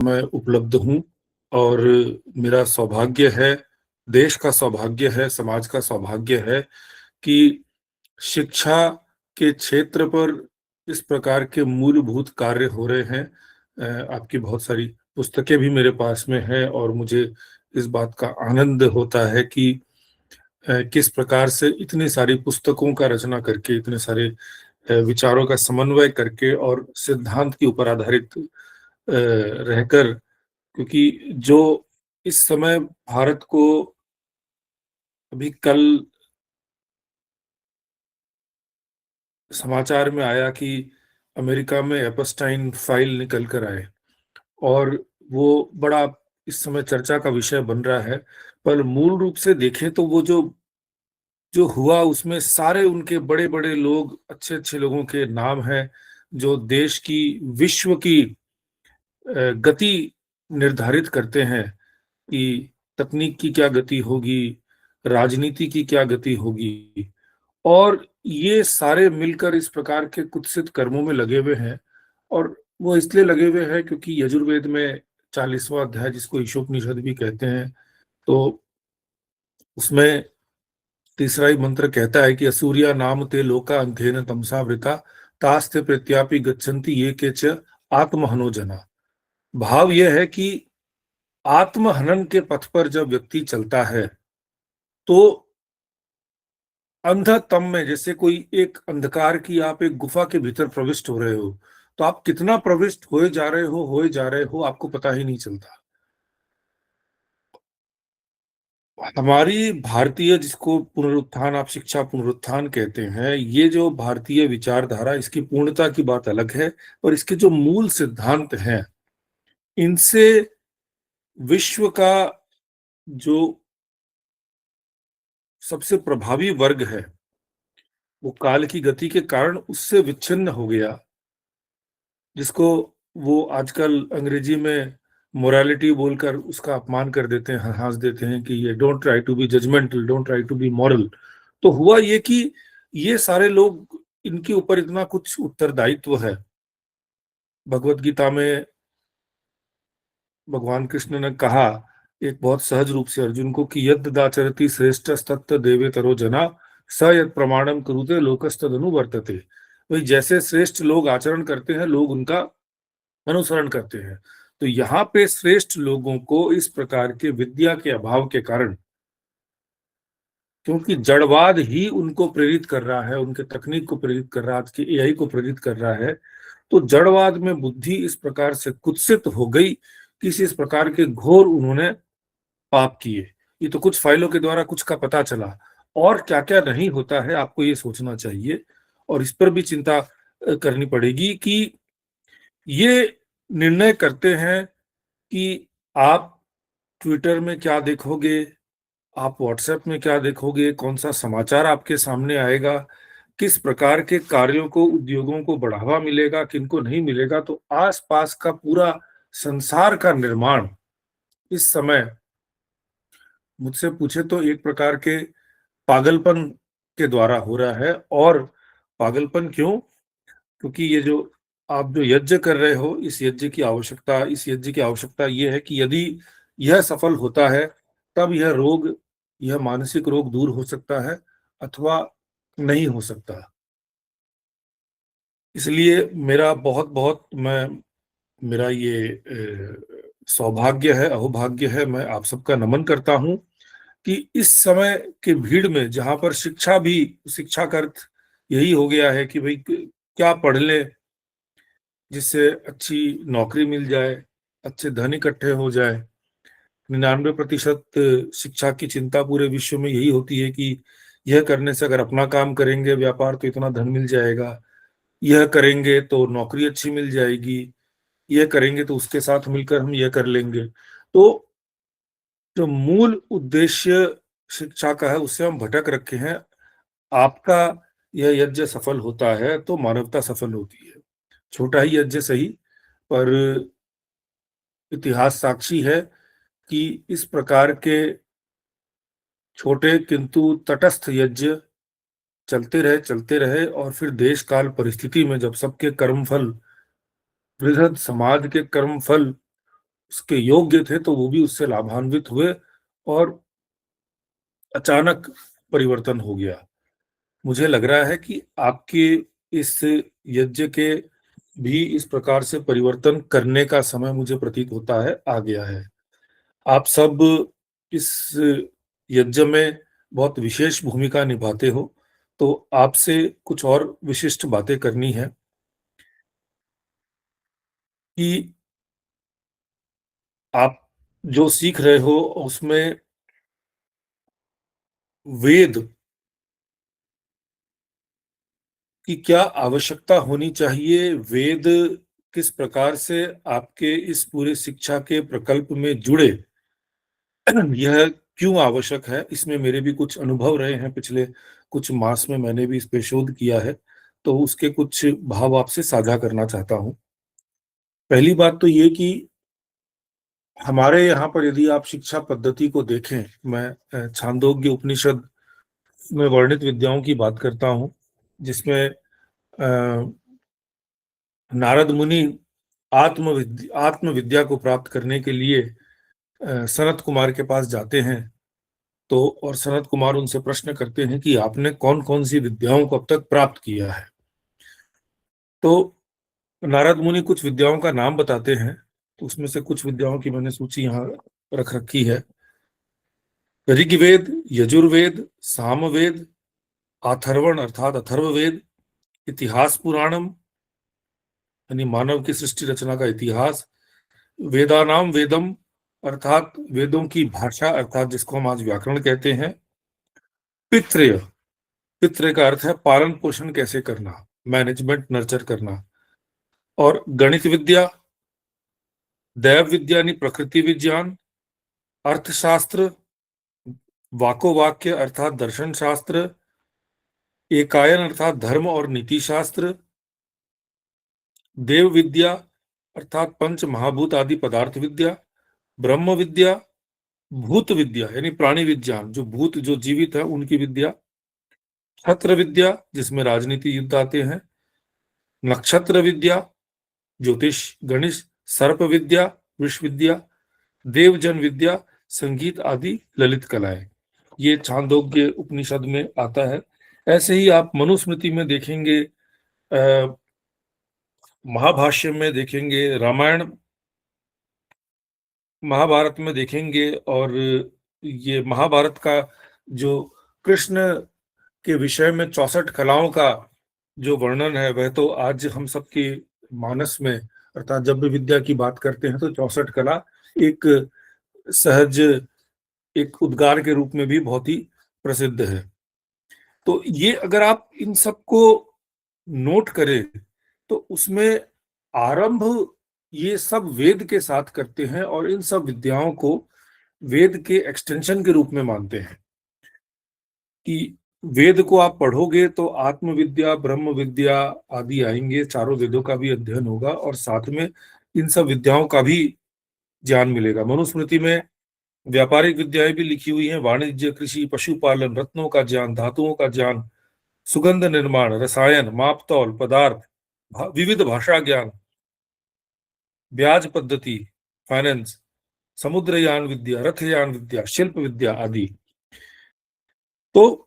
मैं उपलब्ध हूँ और मेरा सौभाग्य है, देश का सौभाग्य है, समाज का सौभाग्य है कि शिक्षा के क्षेत्र पर इस प्रकार के मूलभूत कार्य हो रहे हैं। आपकी बहुत सारी पुस्तकें भी मेरे पास में हैं और मुझे इस बात का आनंद होता है कि किस प्रकार से इतनी सारी पुस्तकों का रचना करके, इतने सारे विचारों का समन्वय करके और सिद्धांत के ऊपर आधारित रहकर, क्योंकि जो इस समय भारत को अभी कल समाचार में आया कि अमेरिका में एपस्टाइन फाइल निकल कर आए और वो बड़ा इस समय चर्चा का विषय बन रहा है। पर मूल रूप से देखें तो वो जो जो हुआ उसमें सारे उनके बड़े-बड़े लोग, अच्छे-अच्छे लोगों के नाम हैं, जो देश की, विश्व की गति निर्धारित करते हैं कि तकनीक की क्या गति होगी, राजनीति की क्या गति होगी। और ये सारे मिलकर इस प्रकार के कुत्सित कर्मों में लगे हुए हैं और वो इसलिए लगे हुए हैं क्योंकि यजुर्वेद में 40वां अध्याय, जिसको ईशोपनिषद भी कहते हैं, तो उसमें तीसरा ही मंत्र कहता है कि असूर्या नाम ते लोका अंधेन तमसा वृता तास्ते प्रत्यापि गच्छन्ति ये केच आत्महनो जना। भाव यह है कि आत्महनन के पथ पर जब व्यक्ति चलता है तो अंधतम में, जैसे कोई एक अंधकार की, आप एक गुफा के भीतर प्रविष्ट हो रहे हो, तो आप कितना प्रविष्ट होए जा रहे हो आपको पता ही नहीं चलता। हमारी भारतीय, जिसको पुनरुत्थान, आप शिक्षा पुनरुत्थान कहते हैं, ये जो भारतीय विचारधारा, इसकी पूर्णता की बात अलग है, और इसके जो मूल सिद्धांत हैं, इनसे विश्व का जो सबसे प्रभावी वर्ग है, वो काल की गति के कारण उससे विच्छिन्न हो गया, जिसको वो आजकल अंग्रेजी में मोरालिटी बोलकर उसका अपमान कर देते हैं, हंस देते हैं कि ये don't try to be judgemental, don't try to be moral. तो हुआ ये कि ये सारे लोग, इनके ऊपर इतना कुछ उत्तरदायित्व है। भगवत गीता में भगवान कृष्ण ने कहा एक बहुत सहज रूप से अर्जुन को कि यद दाचरति श्रेष्ठस्तत्त देवेतरो जना स यद प्रमाणम कुरुते लोकस्तदनु वर्तते। वही जैसे श्रेष्ठ लोग आचरण करते हैं, लोग उनका अनुसरण करते हैं। तो यहाँ पे श्रेष्ठ लोगों को इस प्रकार के विद्या के अभाव के कारण, क्योंकि जड़वाद ही उनको प्रेरित कर रहा है, उनके तकनीक को प्रेरित कर रहा है, आज के एआई को प्रेरित कर रहा है, तो जड़वाद में बुद्धि इस प्रकार से कुत्सित हो गई कि इस प्रकार के घोर उन्होंने पाप किए। ये तो कुछ फाइलों के द्वारा कुछ का पता चला, और क्या क्या नहीं होता है आपको ये सोचना चाहिए और इस पर भी चिंता करनी पड़ेगी कि ये निर्णय करते हैं कि आप ट्विटर में क्या देखोगे, आप व्हाट्सएप में क्या देखोगे, कौन सा समाचार आपके सामने आएगा, किस प्रकार के कार्यों को, उद्योगों को बढ़ावा मिलेगा, किनको नहीं मिलेगा। तो आसपास का पूरा संसार का निर्माण इस समय, मुझसे पूछे तो एक प्रकार के पागलपन के द्वारा हो रहा है। और पागलपन क्यों? क्योंकि ये जो आप जो यज्ञ कर रहे हो, इस यज्ञ की आवश्यकता ये है कि यदि यह सफल होता है, तब यह रोग, यह मानसिक रोग दूर हो सकता है अथवा नहीं हो सकता। इसलिए मेरा बहुत-बहुत मैं मेरा ये सौभाग्य है, अहोभाग्य है, मैं आप सबका नमन करता हूँ कि इस समय की भीड़ में, जहाँ पर शिक्षा भी, शिक्षा का अर्थ यही हो गया है कि भई क्या पढ़ लें जिससे अच्छी नौकरी मिल जाए, अच्छे धन इकट्ठे हो जाए। 99% शिक्षा की चिंता पूरे विश्व में यही होती है कि यह करने से, अगर अपना काम करेंगे व्यापार, तो इतना धन मिल जाएगा, यह करेंगे तो नौकरी अच्छी मिल जाएगी, यह करेंगे तो उसके साथ मिलकर हम यह कर लेंगे। तो जो मूल उद्देश्य शिक्षा का है, उससे हम भटक रखे हैं। आपका यह यज्ञ सफल होता है तो मानवता सफल होती है। छोटा ही यज्ञ सही, पर इतिहास साक्षी है कि इस प्रकार के छोटे किंतु तटस्थ यज्ञ चलते रहे और फिर देश काल परिस्थिति में जब सबके कर्मफल, वृहद समाज के कर्मफल उसके योग्य थे तो वो भी उससे लाभान्वित हुए और अचानक परिवर्तन हो गया। मुझे लग रहा है कि आपके इस यज्ञ के भी इस प्रकार से परिवर्तन करने का समय मुझे प्रतीत होता है आ गया है। आप सब इस यज्ञ में बहुत विशेष भूमिका निभाते हो, तो आपसे कुछ और विशिष्ट बातें करनी है कि आप जो सीख रहे हो उसमें वेद की क्या आवश्यकता होनी चाहिए, वेद किस प्रकार से आपके इस पूरे शिक्षा के प्रकल्प में जुड़े, यह क्यों आवश्यक है। इसमें मेरे भी कुछ अनुभव रहे हैं, पिछले कुछ मास में मैंने भी इस पे शोध किया है, तो उसके कुछ भाव आपसे साझा करना चाहता हूँ। पहली बात तो ये कि हमारे यहाँ पर यदि आप शिक्षा पद्धति को देखें, मैं छांदोग्य उपनिषद में वर्णित विद्याओं की बात करता हूँ, जिसमें नारद मुनि आत्म विद्या को प्राप्त करने के लिए सनत कुमार के पास जाते हैं। तो और सनत कुमार उनसे प्रश्न करते हैं कि आपने कौन कौन सी विद्याओं को अब तक प्राप्त किया है। तो नारद मुनि कुछ विद्याओं का नाम बताते हैं, तो उसमें से कुछ विद्याओं की मैंने सूची यहाँ रख रखी है। ऋग्वेद, यजुर्वेद, सामवेद, अथर्वण अर्थात अथर्ववेद, इतिहास पुराणम यानी मानव की सृष्टि रचना का इतिहास, वेदानाम वेदम अर्थात वेदों की भाषा अर्थात जिसको हम आज व्याकरण कहते हैं, पित्रय, पित्र का अर्थ है पालन पोषण कैसे करना, मैनेजमेंट नर्चर करना, और गणित विद्या, दैव विद्या यानी प्रकृति विज्ञान, अर्थशास्त्र, वाको वाक्य अर्थात दर्शन शास्त्र, एकायन अर्थात धर्म और नीति शास्त्र, देव विद्या अर्थात पंच महाभूत आदि पदार्थ विद्या, ब्रह्म विद्या, भूत विद्या यानी प्राणी विज्ञान, जो भूत जो जीवित है उनकी विद्या, छत्र विद्या जिसमें राजनीति युद्ध आते हैं, नक्षत्र विद्या, ज्योतिष गणित, सर्प विद्या, विश्व विद्या, देवजन विद्या, संगीत आदि ललित कलाएं। ये छांदोग्य उपनिषद में आता है। ऐसे ही आप मनुस्मृति में देखेंगे, महाभाष्य में देखेंगे, रामायण महाभारत में देखेंगे, और ये महाभारत का जो कृष्ण के विषय में 64 कलाओं का जो वर्णन है, वह तो आज हम सबके मानस में, अर्थात जब भी विद्या की बात करते हैं तो 64 कला एक सहज एक उद्गार के रूप में भी बहुत ही प्रसिद्ध है। तो ये अगर आप इन सबको नोट करें तो उसमें आरंभ ये सब वेद के साथ करते हैं और इन सब विद्याओं को वेद के एक्सटेंशन के रूप में मानते हैं कि वेद को आप पढ़ोगे तो आत्मविद्या, ब्रह्म विद्या आदि आएंगे, चारों वेदों का भी अध्ययन होगा और साथ में इन सब विद्याओं का भी ज्ञान मिलेगा। मनुस्मृति में व्यापारिक विद्याएं भी लिखी हुई हैं, वाणिज्य, कृषि, पशुपालन, रत्नों का ज्ञान, धातुओं का ज्ञान, सुगंध निर्माण, रसायन, मापतौल, पदार्थ, विविध भाषा ज्ञान, ब्याज पद्धति, फाइनेंस, समुद्रयान विद्या, रथयान विद्या, शिल्प विद्या आदि। तो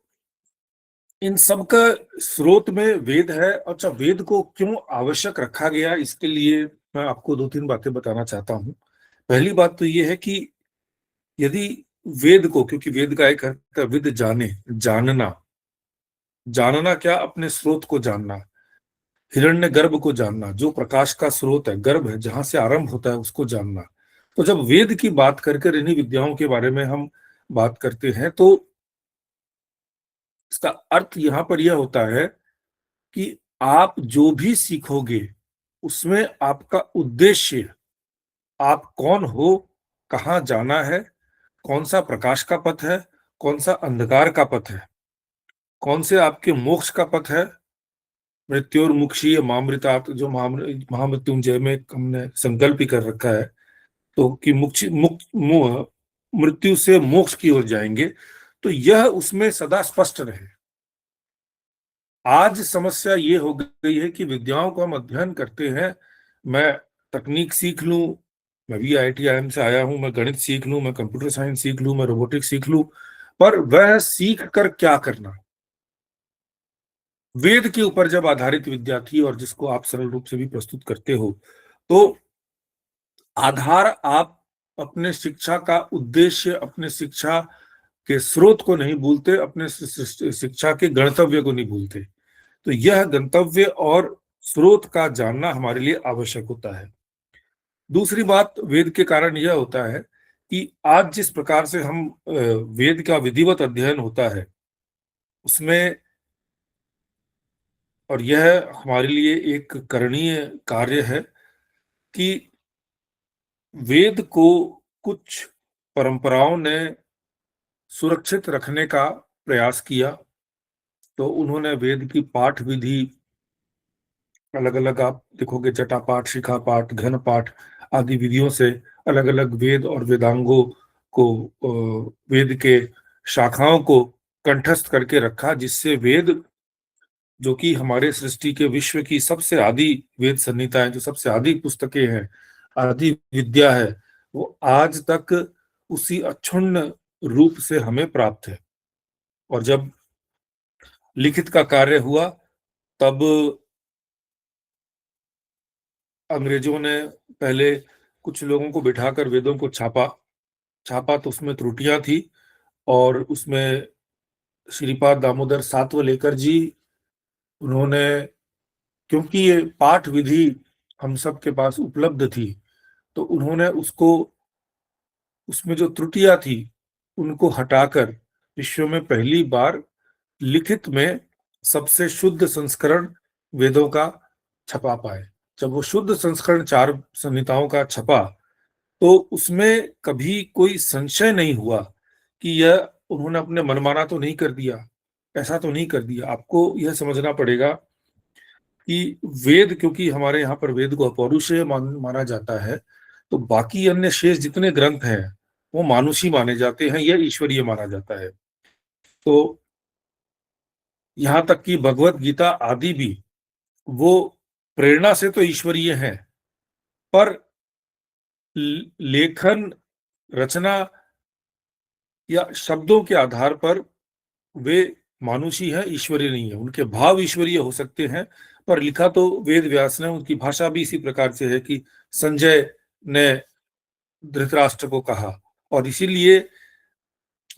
इन सब का स्रोत में वेद है। अच्छा, वेद को क्यों आवश्यक रखा गया, इसके लिए मैं आपको दो तीन बातें बताना चाहता हूँ। पहली बात तो ये है कि यदि वेद को, क्योंकि वेद का एक अर्थ है विद, जाने, जानना, जानना क्या, अपने स्रोत को जानना, हिरण्य गर्भ को जानना, जो प्रकाश का स्रोत है, गर्भ है जहां से आरंभ होता है, उसको जानना। तो जब वेद की बात करके इन्हीं विद्याओं के बारे में हम बात करते हैं तो इसका अर्थ यहां पर यह होता है कि आप जो भी सीखोगे उसमें आपका उद्देश्य, आप कौन हो, कहाँ जाना है, कौन सा प्रकाश का पथ है, कौन सा अंधकार का पथ है, कौन से आपके मोक्ष का पथ है, मृत्युर्मुक्षीय मामृतात, जो महामृत्युंजय में हमने संकल्प ही कर रखा है, तो कि मृत्यु से मोक्ष की ओर जाएंगे, तो यह उसमें सदा स्पष्ट रहे। आज समस्या ये हो गई है कि विद्याओं को हम अध्ययन करते हैं, मैं तकनीक सीख लूं, मैं भी IIT-IIM से आया हूं, मैं गणित सीख लूं, मैं कंप्यूटर साइंस सीख लूं, मैं रोबोटिक्स सीख लूं, पर वह सीख कर क्या करना? वेद के ऊपर जब आधारित विद्या थी, और जिसको आप सरल रूप से भी प्रस्तुत करते हो, तो आधार आप अपने शिक्षा का उद्देश्य, अपने शिक्षा के स्रोत को नहीं भूलते, अपने शिक्षा के गंतव्य को नहीं भूलते। तो यह गंतव्य और स्रोत का जानना हमारे लिए आवश्यक होता है। दूसरी बात वेद के कारण यह होता है कि आज जिस प्रकार से हम वेद का विधिवत अध्ययन होता है उसमें, और यह हमारे लिए एक करणीय कार्य है कि वेद को कुछ परंपराओं ने सुरक्षित रखने का प्रयास किया। तो उन्होंने वेद की पाठ विधि अलग अलग, आप देखोगे जटा पाठ, शिखा पाठ, घन पाठ आदि विधियों से अलग अलग वेद और वेदांगों को, वेद के शाखाओं को कंठस्थ करके रखा, जिससे वेद, जो कि हमारे सृष्टि के विश्व की सबसे आदि वेद संहिताएं, जो सबसे आदि पुस्तकें हैं, आदि विद्या है, वो आज तक उसी अक्षुण्ण रूप से हमें प्राप्त है। और जब लिखित का कार्य हुआ, तब अंग्रेजों ने पहले कुछ लोगों को बिठाकर वेदों को छापा। छापा तो उसमें त्रुटियां थी, और उसमें श्रीपाद दामोदर सातवलेकर जी, उन्होंने, क्योंकि ये पाठ विधि हम सब के पास उपलब्ध थी, तो उन्होंने उसको, उसमें जो त्रुटियां थी उनको हटाकर विश्व में पहली बार लिखित में सबसे शुद्ध संस्करण वेदों का छपा पाए। जब वो शुद्ध संस्करण चार संहिताओं का छपा, तो उसमें कभी कोई संशय नहीं हुआ कि यह उन्होंने अपने मनमाना तो नहीं कर दिया, ऐसा तो नहीं कर दिया। आपको यह समझना पड़ेगा कि वेद, क्योंकि हमारे यहाँ पर वेद को अपौरुषेय माना जाता है, तो बाकी अन्य शेष जितने ग्रंथ हैं वो मानुषी माने जाते हैं, यह ईश्वरीय माना जाता है। तो यहाँ तक कि भगवत गीता आदि भी, वो प्रेरणा से तो ईश्वरीय है, पर लेखन, रचना या शब्दों के आधार पर वे मानुषी है, ईश्वरीय नहीं है। उनके भाव ईश्वरीय हो सकते हैं, पर लिखा तो वेद व्यास ने, उनकी भाषा भी इसी प्रकार से है कि संजय ने धृतराष्ट्र को कहा। और इसीलिए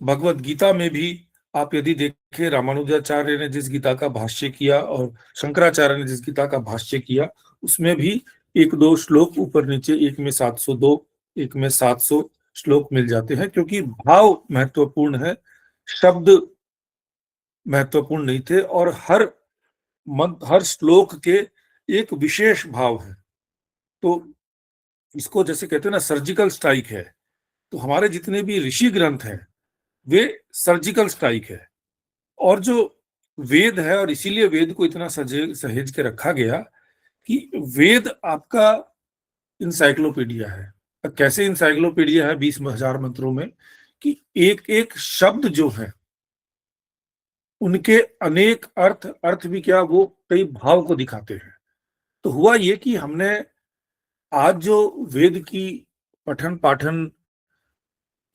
भगवत गीता में भी आप यदि देखें, रामानुजाचार्य ने जिस गीता का भाष्य किया और शंकराचार्य ने जिस गीता का भाष्य किया, उसमें भी एक दो श्लोक ऊपर नीचे, एक में 702, एक में 700 श्लोक मिल जाते हैं, क्योंकि भाव महत्वपूर्ण है, शब्द महत्वपूर्ण नहीं थे। और हर श्लोक के एक विशेष भाव है। तो इसको जैसे कहते हैं ना, सर्जिकल स्ट्राइक है। तो हमारे जितने भी ऋषि ग्रंथ हैं वे सर्जिकल स्ट्राइक है। और जो वेद है, और इसीलिए वेद को इतना सहेज के रखा गया कि वेद आपका इंसाइक्लोपीडिया है। कैसे इंसाइक्लोपीडिया है 20,000 मंत्रों में, कि एक एक शब्द जो है उनके अनेक अर्थ, अर्थ भी क्या, वो कई भाव को दिखाते हैं। तो हुआ ये कि हमने आज जो वेद की पठन पाठन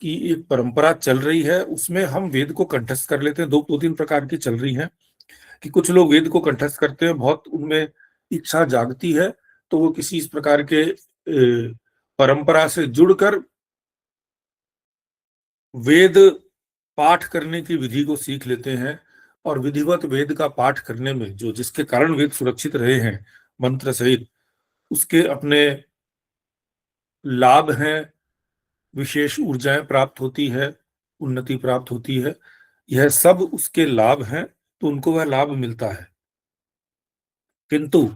की एक परंपरा चल रही है, उसमें हम वेद को कंठस्थ कर लेते हैं। दो तीन प्रकार की चल रही हैं, कि कुछ लोग वेद को कंठस्थ करते हैं, बहुत उनमें इच्छा जागती है, तो वो किसी इस प्रकार के परंपरा से जुड़कर वेद पाठ करने की विधि को सीख लेते हैं। और विधिवत वेद का पाठ करने में, जो जिसके कारण वेद सुरक्षित रहे हैं मंत्र सहित, उसके अपने लाभ हैं, विशेष ऊर्जाएं प्राप्त होती है, उन्नति प्राप्त होती है, यह सब उसके लाभ हैं। तो उनको वह लाभ मिलता है। किंतु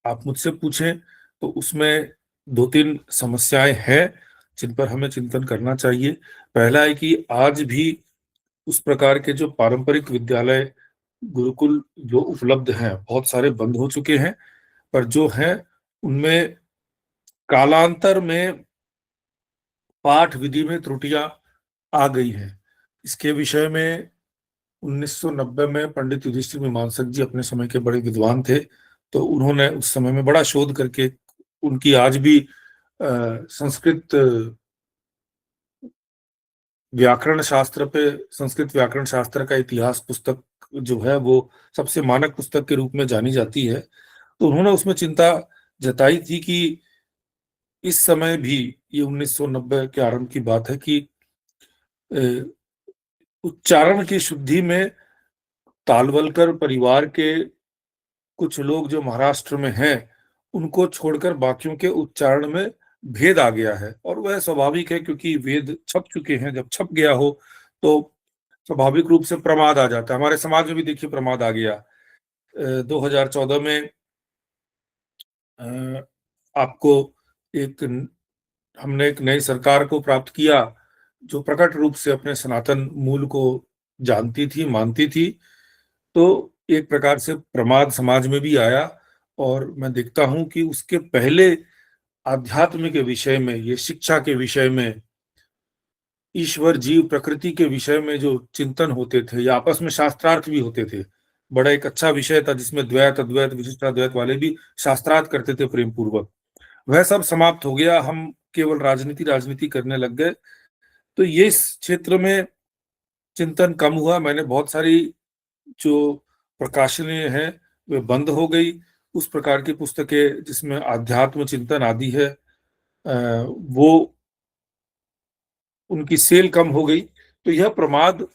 आप मुझसे पूछें तो उसमें दो तीन समस्याएं हैं जिन पर हमें चिंतन करना चाहिए। पहला है कि आज भी उस प्रकार के जो पारंपरिक विद्यालय, गुरुकुल जो उपलब्ध हैं, बहुत सारे बंद हो चुके हैं। पर जो हैं उनमें कालांतर में पाठ विधि में त्रुटियां आ गई हैं। इसके विषय में 1990 में पंडित युधिष्ठिर मीमांसक जी अपने समय के बड़े विद्वान थे, तो उन्होंने उस समय में बड़ा शोध करके, उनकी आज भी संस्कृत व्याकरण शास्त्र पे, संस्कृत व्याकरण शास्त्र का इतिहास पुस्तक जो है वो सबसे मानक पुस्तक के रूप में जानी जाती है। तो उन्होंने उसमें चिंता जताई थी कि इस समय भी, ये 1990 के आरंभ की बात है, कि अ, उच्चारण की शुद्धि में तालवलकर परिवार के कुछ लोग जो महाराष्ट्र में हैं, उनको छोड़कर बाकियों के उच्चारण में भेद आ गया है। और वह स्वाभाविक है, क्योंकि वेद छप चुके हैं। जब छप गया हो तो स्वाभाविक रूप से प्रमाद आ जाता है। हमारे समाज में भी देखिए प्रमाद आ गया। 2014 में अ, आपको एक हमने एक नई सरकार को प्राप्त किया, जो प्रकट रूप से अपने सनातन मूल को जानती थी, मानती थी। तो एक प्रकार से प्रमाद समाज में भी आया। और मैं देखता हूं कि उसके पहले आध्यात्म के विषय में, ये शिक्षा के विषय में, ईश्वर जीव प्रकृति के विषय में जो चिंतन होते थे, या आपस में शास्त्रार्थ भी होते थे। बड़ा एक अच्छा विषय था, जिसमें द्वैत अद्वैत विशिष्टाद्वैत वाले भी शास्त्रार्थ करते थे प्रेम पूर्वक। वह सब समाप्त हो गया, हम केवल राजनीति राजनीति करने लग गए। तो ये इस क्षेत्र में चिंतन कम हुआ। मैंने बहुत सारी जो प्रकाशनें हैं वे बंद हो गई। उस प्रकार की पुस्तकें जिसमें आध्यात्म चिंतन आदि है, वो उनकी सेल कम हो गई। तो यह प्रमाद,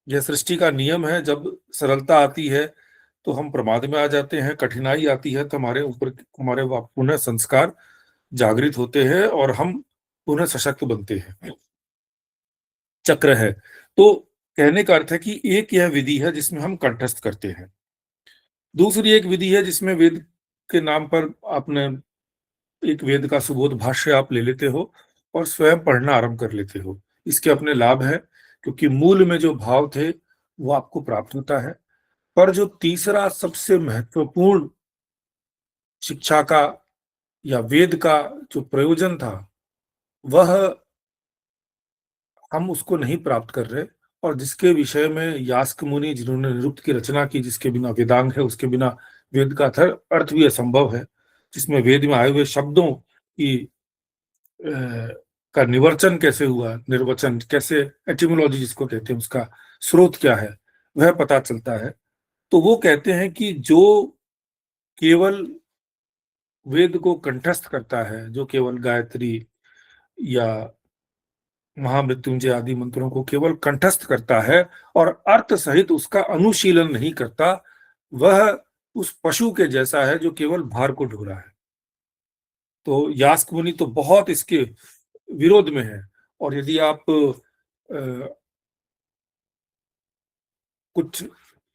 यह सृष्टि का नियम है। जब सरलता आती है तो हम प्रमाद में आ जाते हैं, कठिनाई आती है तो हमारे ऊपर हमारे पुनः संस्कार जागृत होते हैं और हम पुनः सशक्त बनते हैं। चक्र है। तो कहने का अर्थ है कि एक यह विधि है जिसमें हम कंठस्थ करते हैं। दूसरी एक विधि है जिसमें वेद के नाम पर आपने एक वेद का सुबोध भाष्य आप ले लेते हो और स्वयं पढ़ना आरंभ कर लेते हो। इसके अपने लाभ है, क्योंकि मूल में जो भाव थे वो आपको प्राप्त होता है। पर जो तीसरा सबसे महत्वपूर्ण शिक्षा का या वेद का जो प्रयोजन था, वह हम उसको नहीं प्राप्त कर रहे। और जिसके विषय में यास्क मुनि, जिन्होंने निरुक्त की रचना की, जिसके बिना वेदांग है, उसके बिना वेद का अर्थ भी असंभव है, जिसमें वेद में आए हुए शब्दों की का निवर्चन कैसे हुआ, निर्वचन कैसे, एटिमोलॉजी जिसको कहते हैं, उसका स्रोत क्या है, वह पता चलता है। तो वो कहते हैं कि जो केवल वेद को कंठस्थ करता है, जो केवल गायत्री या महामृत्युंजय आदि मंत्रों को केवल कंठस्थ करता है और अर्थ सहित उसका अनुशीलन नहीं करता, वह उस पशु के जैसा है जो केवल भार को ढो रहा है। तो यास्क मुनि तो बहुत इसके विरोध में है। और यदि आप कुछ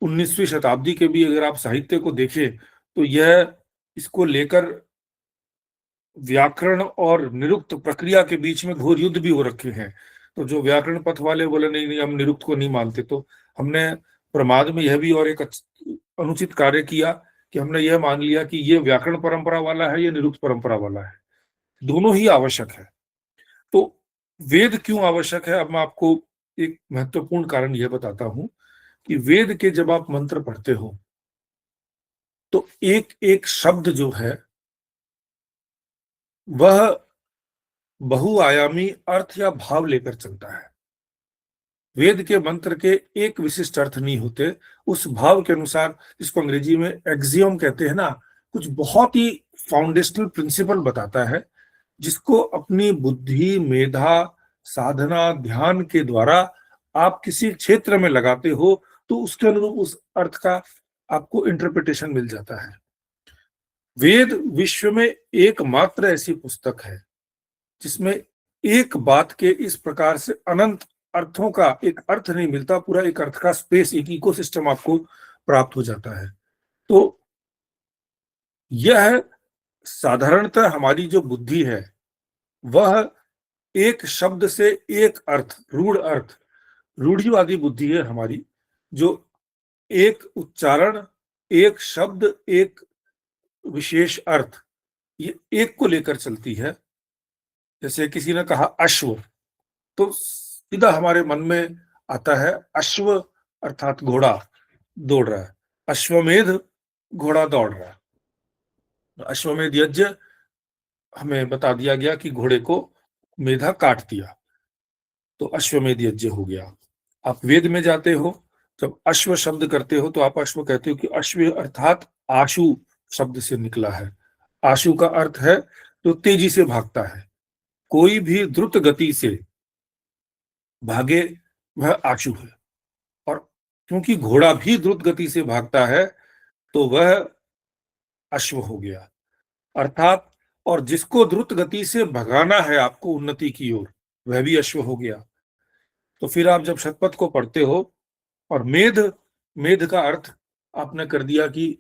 19वीं शताब्दी के भी अगर आप साहित्य को देखें, तो यह इसको लेकर व्याकरण और निरुक्त प्रक्रिया के बीच में घोर युद्ध भी हो रखे हैं। तो जो व्याकरण पथ वाले बोले नहीं नहीं, हम निरुक्त को नहीं मानते। तो हमने प्रमाद में यह भी और एक अनुचित कार्य किया कि हमने यह मान लिया कि ये व्याकरण परंपरा वाला है, ये निरुक्त परंपरा वाला है। दोनों ही आवश्यक है। तो वेद क्यों आवश्यक है, अब मैं आपको एक महत्वपूर्ण कारण यह बताता हूं कि वेद के जब आप मंत्र पढ़ते हो तो एक एक शब्द जो है वह बहुआयामी अर्थ या भाव लेकर चलता है। वेद के मंत्र के एक विशिष्ट अर्थ नहीं होते, उस भाव के अनुसार, जिसको अंग्रेजी में एक्सियोम कहते हैं ना, कुछ बहुत ही फाउंडेशनल प्रिंसिपल बताता है, जिसको अपनी बुद्धि, मेधा, साधना, ध्यान के द्वारा आप किसी क्षेत्र में लगाते हो तो उसके अनुरूप उस अर्थ का आपको इंटरप्रिटेशन मिल जाता है। वेद विश्व में एकमात्र ऐसी पुस्तक है जिसमें एक बात के इस प्रकार से अनंत अर्थों का एक अर्थ नहीं मिलता, पूरा एक अर्थ का स्पेस, एक इकोसिस्टम आपको प्राप्त हो जाता है। तो यह साधारणतः हमारी जो बुद्धि है, वह एक शब्द से एक अर्थ, रूढ़ अर्थ, रूढ़िवादी बुद्धि है हमारी, जो एक उच्चारण, एक शब्द, एक विशेष अर्थ, ये एक को लेकर चलती है। जैसे किसी ने कहा अश्व, तो सीधा हमारे मन में आता है अश्व अर्थात घोड़ा दौड़ रहा है, अश्वमेध घोड़ा दौड़ रहा है, अश्वमेध यज्ञ हमें बता दिया गया कि घोड़े को मेधा काट दिया, तो अश्वमेध यज्ञ हो गया। आप वेद में जाते हो, जब अश्व शब्द करते हो तो आप अश्व कहते हो कि अश्व अर्थात आशु शब्द से निकला है। आशु का अर्थ है जो तेजी से भागता है। कोई भी द्रुत गति से भागे वह आशु है। और क्योंकि घोड़ा भी द्रुत गति से भागता है तो वह अश्व हो गया अर्थात। और जिसको द्रुत गति से भगाना है आपको उन्नति की ओर, वह भी अश्व हो गया। तो फिर आप जब शतपथ को पढ़ते हो, और मेध, मेध का अर्थ आपने कर दिया कि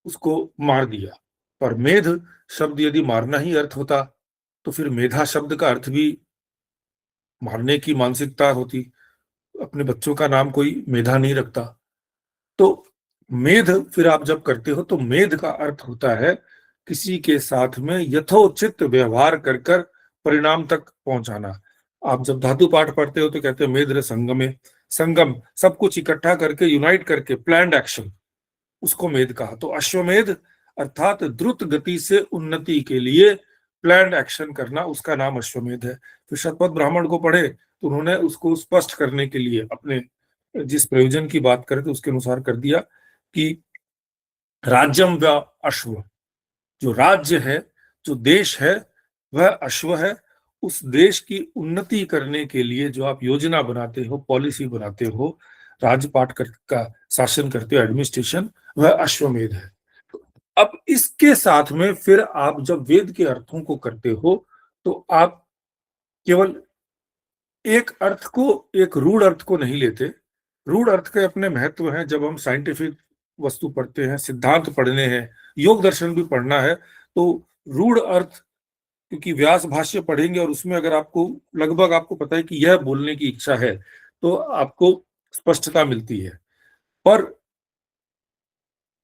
उसको मार दिया, पर मेध शब्द यदि मारना ही अर्थ होता तो फिर मेधा शब्द का अर्थ भी मारने की मानसिकता होती। अपने बच्चों का नाम कोई मेधा नहीं रखता। तो मेध फिर आप जब करते हो तो मेध का अर्थ होता है किसी के साथ में यथोचित व्यवहार कर कर परिणाम तक पहुंचाना। आप जब धातु पाठ पढ़ते हो तो कहते हैं मेध संगमे, संगम सब कुछ इकट्ठा करके यूनाइट करके प्लान्ड एक्शन, उसको मेध कहा। तो अश्वमेध अर्थात द्रुत गति से उन्नति के लिए प्लान्ड एक्शन करना, उसका नाम अश्वमेध है। फिर शतपथ ब्राह्मण को पढ़े तो उन्होंने उसको स्पष्ट करने के लिए अपने जिस प्रयोजन की बात करे थे उसके अनुसार कर दिया कि राज्यम व अश्व, जो राज्य है, जो देश है, वह अश्व है। उस देश की उन्नति करने के लिए जो आप योजना बनाते हो, पॉलिसी बनाते हो, राजपाट का शासन करते हो, एडमिनिस्ट्रेशन, वह अश्वमेध है। अब इसके साथ में फिर आप जब वेद के अर्थों को करते हो तो आप केवल एक अर्थ को, एक रूढ़ अर्थ को नहीं लेते। रूढ़ अर्थ के अपने महत्व हैं। जब हम साइंटिफिक वस्तु पढ़ते हैं, सिद्धांत पढ़ने हैं, योग दर्शन भी पढ़ना है, तो रूढ़ अर्थ, क्योंकि व्यास भाष्य पढ़ेंगे और उसमें अगर आपको लगभग आपको पता है कि यह बोलने की इच्छा है तो आपको स्पष्टता मिलती है। पर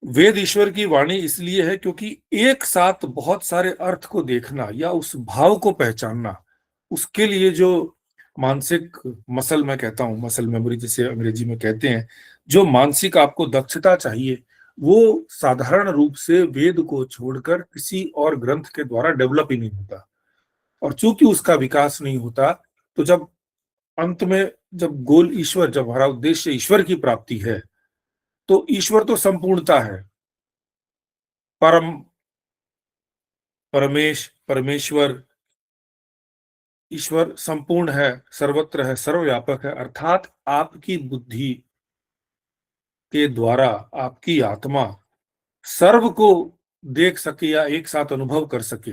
वेद ईश्वर की वाणी इसलिए है क्योंकि एक साथ बहुत सारे अर्थ को देखना या उस भाव को पहचानना, उसके लिए जो मानसिक मसल, मैं कहता हूं मसल मेमोरी जिसे अंग्रेजी में कहते हैं, जो मानसिक आपको दक्षता चाहिए, वो साधारण रूप से वेद को छोड़कर किसी और ग्रंथ के द्वारा डेवलप ही नहीं होता। और चूंकि उसका विकास नहीं होता, तो जब अंत में जब गोल ईश्वर, जब हमारा उद्देश्य ईश्वर की प्राप्ति है, तो ईश्वर तो संपूर्णता है। परम, परमेश्वर, ईश्वर संपूर्ण है, सर्वत्र है, सर्वव्यापक है। अर्थात आपकी बुद्धि के द्वारा आपकी आत्मा सर्व को देख सके या एक साथ अनुभव कर सके,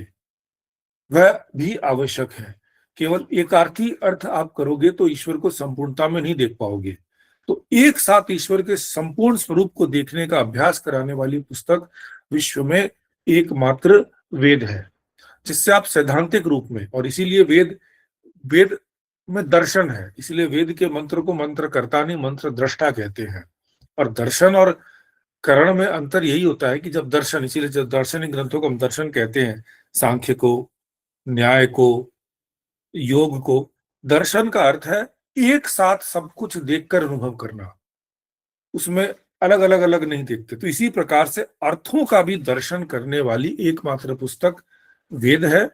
वह भी आवश्यक है। केवल एकार्थी अर्थ आप करोगे तो ईश्वर को संपूर्णता में नहीं देख पाओगे। तो एक साथ ईश्वर के संपूर्ण स्वरूप को देखने का अभ्यास कराने वाली पुस्तक विश्व में एकमात्र वेद है, जिससे आप सैद्धांतिक रूप में, और इसीलिए वेद, वेद में दर्शन है, इसलिए वेद के मंत्र को मंत्र कर्ता नहीं मंत्र दृष्टा कहते हैं। और दर्शन और करण में अंतर यही होता है कि जब दर्शन, इसीलिए जब दार्शनिक ग्रंथों को हम दर्शन कहते हैं, सांख्य को, न्याय को, योग को, दर्शन का अर्थ है एक साथ सब कुछ देखकर अनुभव करना, उसमें अलग अलग अलग नहीं देखते। तो इसी प्रकार से अर्थों का भी दर्शन करने वाली एकमात्र पुस्तक वेद है।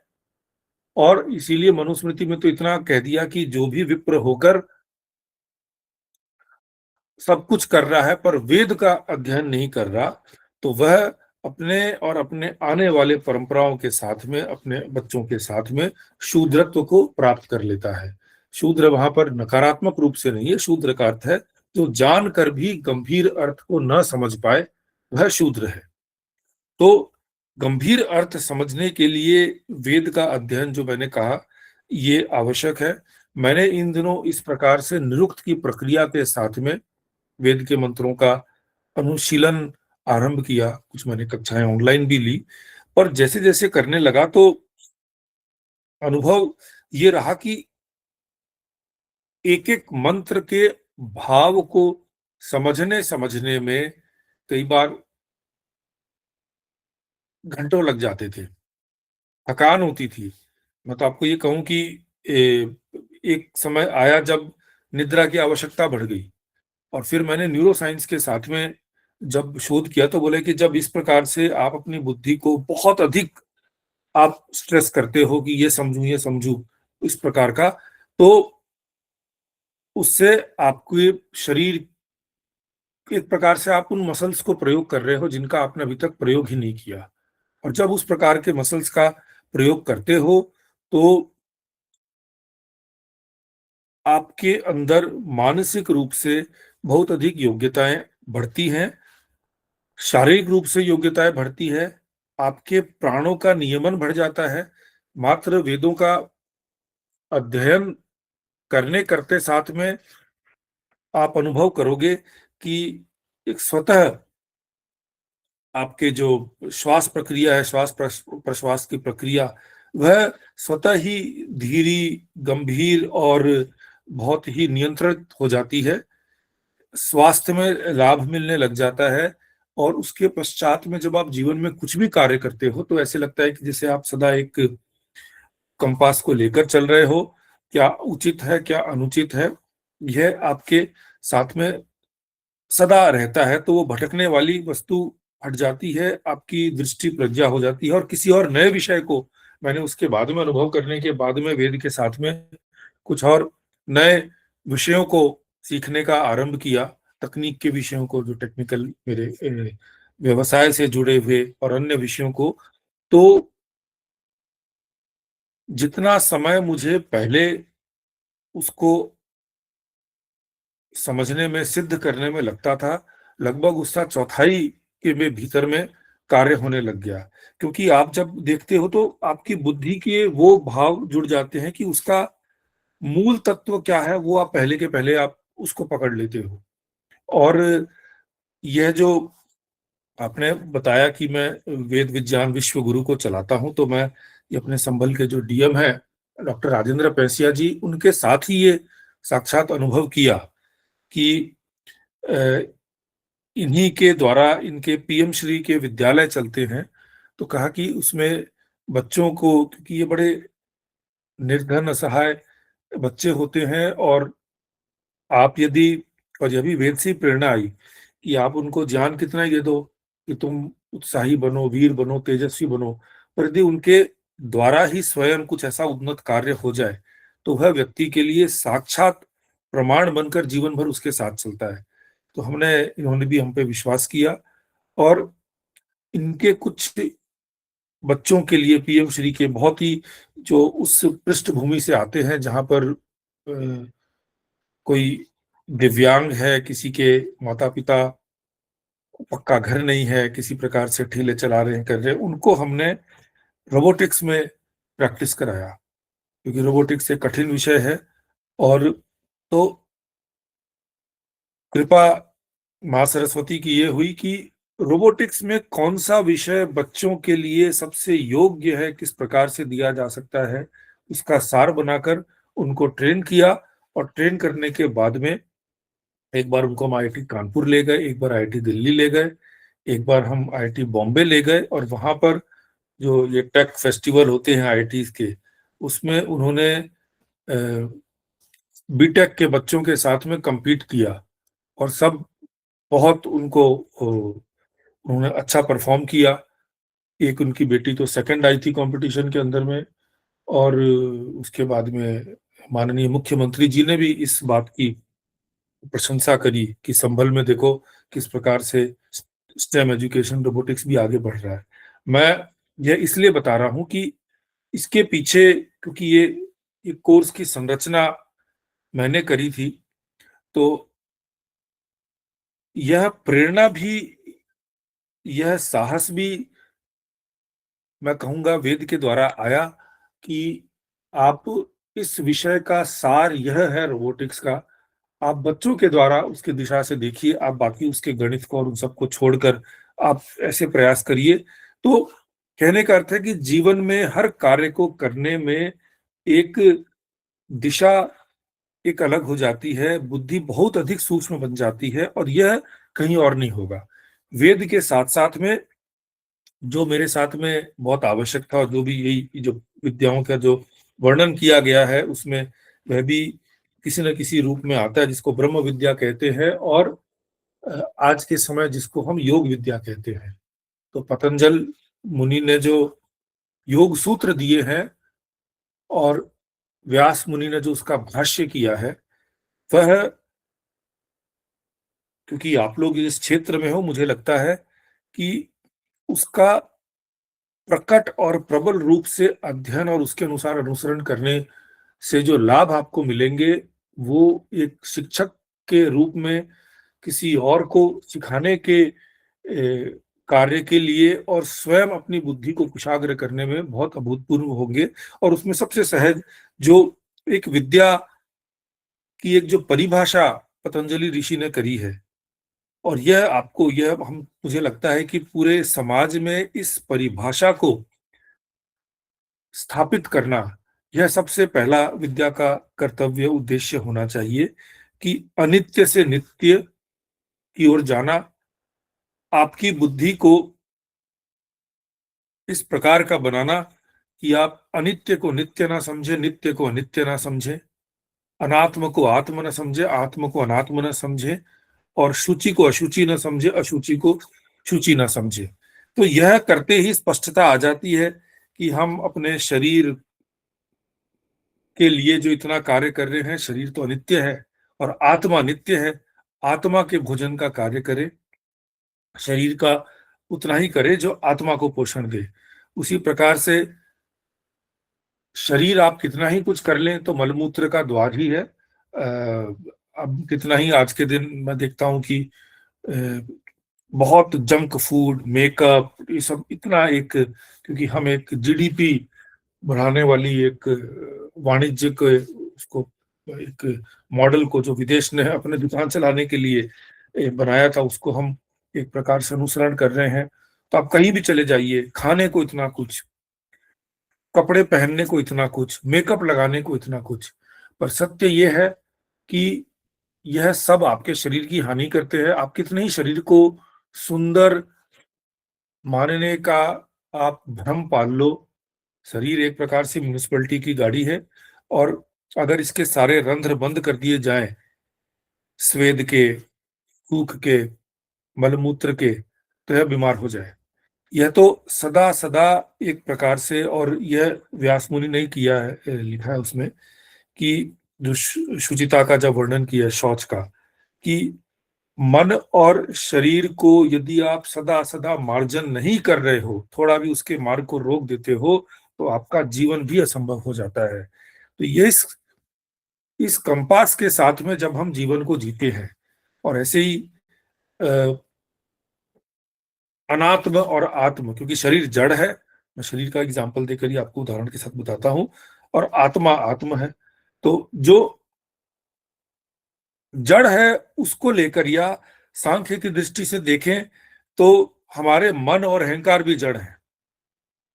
और इसीलिए मनुस्मृति में तो इतना कह दिया कि जो भी विप्र होकर सब कुछ कर रहा है पर वेद का अध्ययन नहीं कर रहा, तो वह अपने और अपने आने वाले परंपराओं के साथ में, अपने बच्चों के साथ में शूद्रत्व को प्राप्त कर लेता है। शूद्र वहां पर नकारात्मक रूप से नहीं है, शूद्र का अर्थ है जो जानकर भी गंभीर अर्थ को न समझ पाए, वह शूद्र है। तो गंभीर अर्थ समझने के लिए वेद का अध्ययन, जो मैंने कहा, ये आवश्यक है। मैंने इन दिनों इस प्रकार से निरुक्त की प्रक्रिया के साथ में वेद के मंत्रों का अनुशीलन आरंभ किया। कुछ मैंने कक्षाएं ऑनलाइन भी ली, और जैसे जैसे करने लगा तो अनुभव ये रहा कि एक एक मंत्र के भाव को समझने समझने में कई बार घंटों लग जाते थे, थकान होती थी। मैं तो आपको ये कहूं कि एक समय आया जब निद्रा की आवश्यकता बढ़ गई। और फिर मैंने न्यूरो साइंस के साथ में जब शोध किया तो बोले कि जब इस प्रकार से आप अपनी बुद्धि को बहुत अधिक आप स्ट्रेस करते हो कि ये समझू, इस प्रकार का, तो उससे आपके शरीर, एक प्रकार से आप उन मसल्स को प्रयोग कर रहे हो जिनका आपने अभी तक प्रयोग ही नहीं किया। और जब उस प्रकार के मसल्स का प्रयोग करते हो, तो आपके अंदर मानसिक रूप से बहुत अधिक योग्यताएं बढ़ती हैं, शारीरिक रूप से योग्यताएं बढ़ती है, आपके प्राणों का नियमन बढ़ जाता है। मात्र वेदों का अध्ययन करने करते साथ में आप अनुभव करोगे कि एक स्वतः आपके जो श्वास प्रक्रिया है, श्वास प्रश्वास की प्रक्रिया, वह स्वतः ही धीरी, गंभीर और बहुत ही नियंत्रित हो जाती है। स्वास्थ्य में लाभ मिलने लग जाता है। और उसके पश्चात में जब आप जीवन में कुछ भी कार्य करते हो, तो ऐसे लगता है कि जैसे आप सदा एक कंपास को लेकर चल रहे हो, क्या उचित है, क्या अनुचित है, यह आपके साथ में सदा रहता है। तो वो भटकने वाली वस्तु हट जाती है, आपकी दृष्टि प्रज्ञा हो जाती है, और किसी और नए विषय को मैंने उसके बाद में अनुभव करने के बाद में वेद के साथ में कुछ और नए विषयों को सीखने का आरंभ किया, तकनीक के विषयों को, जो टेक्निकल मेरे व्यवसाय से जुड़े हुए और अन्य विषयों को। तो जितना समय मुझे पहले उसको समझने में, सिद्ध करने में लगता था, लगभग उसका चौथाई के में भीतर में कार्य होने लग गया। क्योंकि आप जब देखते हो तो आपकी बुद्धि के वो भाव जुड़ जाते हैं कि उसका मूल तत्व क्या है, वो आप पहले के पहले आप उसको पकड़ लेते हो। और यह जो आपने बताया कि मैं वेद विज्ञान विश्व गुरु को चलाता हूं, तो मैं ये अपने संभल के जो डीएम है, डॉक्टर राजेंद्र पैसिया जी, उनके साथ ही ये साक्षात अनुभव किया कि अ, इन्हीं के द्वारा, इनके पीएम श्री के विद्यालय चलते हैं। तो कहा कि उसमें बच्चों को, क्योंकि ये बड़े निर्धन असहाय बच्चे होते हैं, और आप यदि, और यह भी वेद से ही प्रेरणा आई कि आप उनको ज्ञान कितना ही दे दो कि तुम उत्साही बनो, वीर बनो, तेजस्वी बनो, पर यदि उनके द्वारा ही स्वयं कुछ ऐसा उन्नत कार्य हो जाए, तो वह व्यक्ति के लिए साक्षात प्रमाण बनकर जीवन भर उसके साथ चलता है। तो इन्होंने भी हम पे विश्वास किया, और इनके कुछ बच्चों के लिए पीएम श्री के, बहुत ही जो उस पृष्ठभूमि से आते हैं जहां पर कोई दिव्यांग है, किसी के माता पिता पक्का घर नहीं है, किसी प्रकार से ठेले चला रहे हैं, कर रहे हैं, उनको हमने रोबोटिक्स में प्रैक्टिस कराया, क्योंकि रोबोटिक्स एक कठिन विषय है। और तो कृपा माँ सरस्वती की ये हुई कि रोबोटिक्स में कौन सा विषय बच्चों के लिए सबसे योग्य है, किस प्रकार से दिया जा सकता है, उसका सार बनाकर उनको ट्रेन किया। और ट्रेन करने के बाद में एक बार उनको हम आईआईटी कानपुर ले गए, एक बार आईआईटी दिल्ली ले गए, एक बार हम आईआईटी बॉम्बे ले गए, और वहां पर जो ये टेक फेस्टिवल होते हैं आईआईटी के, उसमें उन्होंने बीटेक के बच्चों के साथ में compete किया। और सब बहुत उनको उन्होंने अच्छा परफॉर्म किया। एक उनकी बेटी तो सेकंड आई थी कंपटीशन के अंदर में। और उसके बाद में माननीय मुख्यमंत्री जी ने भी इस बात की प्रशंसा करी कि संभल में देखो किस प्रकार से स्टेम एजुकेशन, रोबोटिक्स भी आगे बढ़ रहा है। मैं यह इसलिए बता रहा हूं कि इसके पीछे, क्योंकि ये कोर्स की संरचना मैंने करी थी, तो यह प्रेरणा भी, यह साहस भी, मैं कहूंगा वेद के द्वारा आया कि आप, इस विषय का सार यह है रोबोटिक्स का, आप बच्चों के द्वारा उसकी दिशा से देखिए, आप बाकी उसके गणित को और उन सबको छोड़कर आप ऐसे प्रयास करिए। तो कहने का अर्थ है कि जीवन में हर कार्य को करने में एक दिशा एक अलग हो जाती है, बुद्धि बहुत अधिक सूक्ष्म बन जाती है, और यह कहीं और नहीं होगा। वेद के साथ साथ में जो मेरे साथ में बहुत आवश्यक था, और जो भी यही जो विद्याओं का जो वर्णन किया गया है, उसमें वह भी किसी न किसी रूप में आता है, जिसको ब्रह्म विद्या कहते हैं, और आज के समय जिसको हम योग विद्या कहते हैं। तो पतंजल मुनि ने जो योग सूत्र दिए हैं और व्यास मुनि ने जो उसका भाष्य किया है, वह, क्योंकि आप लोग इस क्षेत्र में हो, मुझे लगता है कि उसका प्रकट और प्रबल रूप से अध्ययन और उसके अनुसार अनुसरण करने से जो लाभ आपको मिलेंगे, वो एक शिक्षक के रूप में किसी और को सिखाने के कार्य के लिए और स्वयं अपनी बुद्धि को कुशाग्र करने में बहुत अभूतपूर्व होंगे। और उसमें सबसे सहज जो एक विद्या की एक जो परिभाषा पतंजलि ऋषि ने करी है, और यह आपको, यह हम, मुझे लगता है कि पूरे समाज में इस परिभाषा को स्थापित करना, यह सबसे पहला विद्या का कर्तव्य उद्देश्य होना चाहिए, कि अनित्य से नित्य की ओर जाना, आपकी बुद्धि को इस प्रकार का बनाना कि आप अनित्य को नित्य ना समझे, नित्य को अनित्य ना समझे, अनात्म को आत्म न समझे, आत्म को अनात्म न समझे, और शुचि को अशुचि न समझे, अशुचि को शुचि न समझे। तो यह करते ही स्पष्टता आ जाती है कि हम अपने शरीर के लिए जो इतना कार्य कर रहे हैं, शरीर तो अनित्य है और आत्मा नित्य है। आत्मा के भोजन का कार्य करे, शरीर का उतना ही करे जो आत्मा को पोषण दे। उसी प्रकार से शरीर आप कितना ही कुछ कर लें तो मलमूत्र का द्वार ही है। अब कितना ही आज के दिन मैं देखता हूं कि बहुत जंक फूड, मेकअप, ये सब इतना एक, क्योंकि हम एक जीडीपी बढ़ाने वाली एक वाणिज्यिक उसको, एक मॉडल को जो विदेश ने अपने दुकान चलाने के लिए बनाया था, उसको हम एक प्रकार से अनुसरण कर रहे हैं। तो आप कहीं भी चले जाइए, खाने को इतना कुछ, कपड़े पहनने को इतना कुछ, मेकअप लगाने को इतना कुछ, पर सत्य यह है कि यह सब आपके शरीर की हानि करते हैं। आप कितने ही शरीर को सुंदर मानने का आप भ्रम पाल लो, शरीर एक प्रकार से म्यूनिसिपैलिटी की गाड़ी है, और अगर इसके सारे रंध्र बंद कर दिए जाएं, स्वेद के, थूक के, मलमूत्र के, तो यह बीमार हो जाए। यह तो सदा सदा एक प्रकार से, और यह व्यास मुनि ने किया है, लिखा है उसमें कि जो शुचिता का जब वर्णन किया है, शौच का, कि मन और शरीर को यदि आप सदा सदा मार्जन नहीं कर रहे हो, थोड़ा भी उसके मार्ग को रोक देते हो, तो आपका जीवन भी असंभव हो जाता है। तो ये इस कंपास के साथ में जब हम जीवन को जीते हैं, और ऐसे ही अनात्म और आत्म, क्योंकि शरीर जड़ है, मैं शरीर का एग्जाम्पल देकर ही आपको उदाहरण के साथ बताता हूं, और आत्मा आत्म है। तो जो जड़ है उसको लेकर, या सांख्य की दृष्टि से देखें तो हमारे मन और अहंकार भी जड़ है।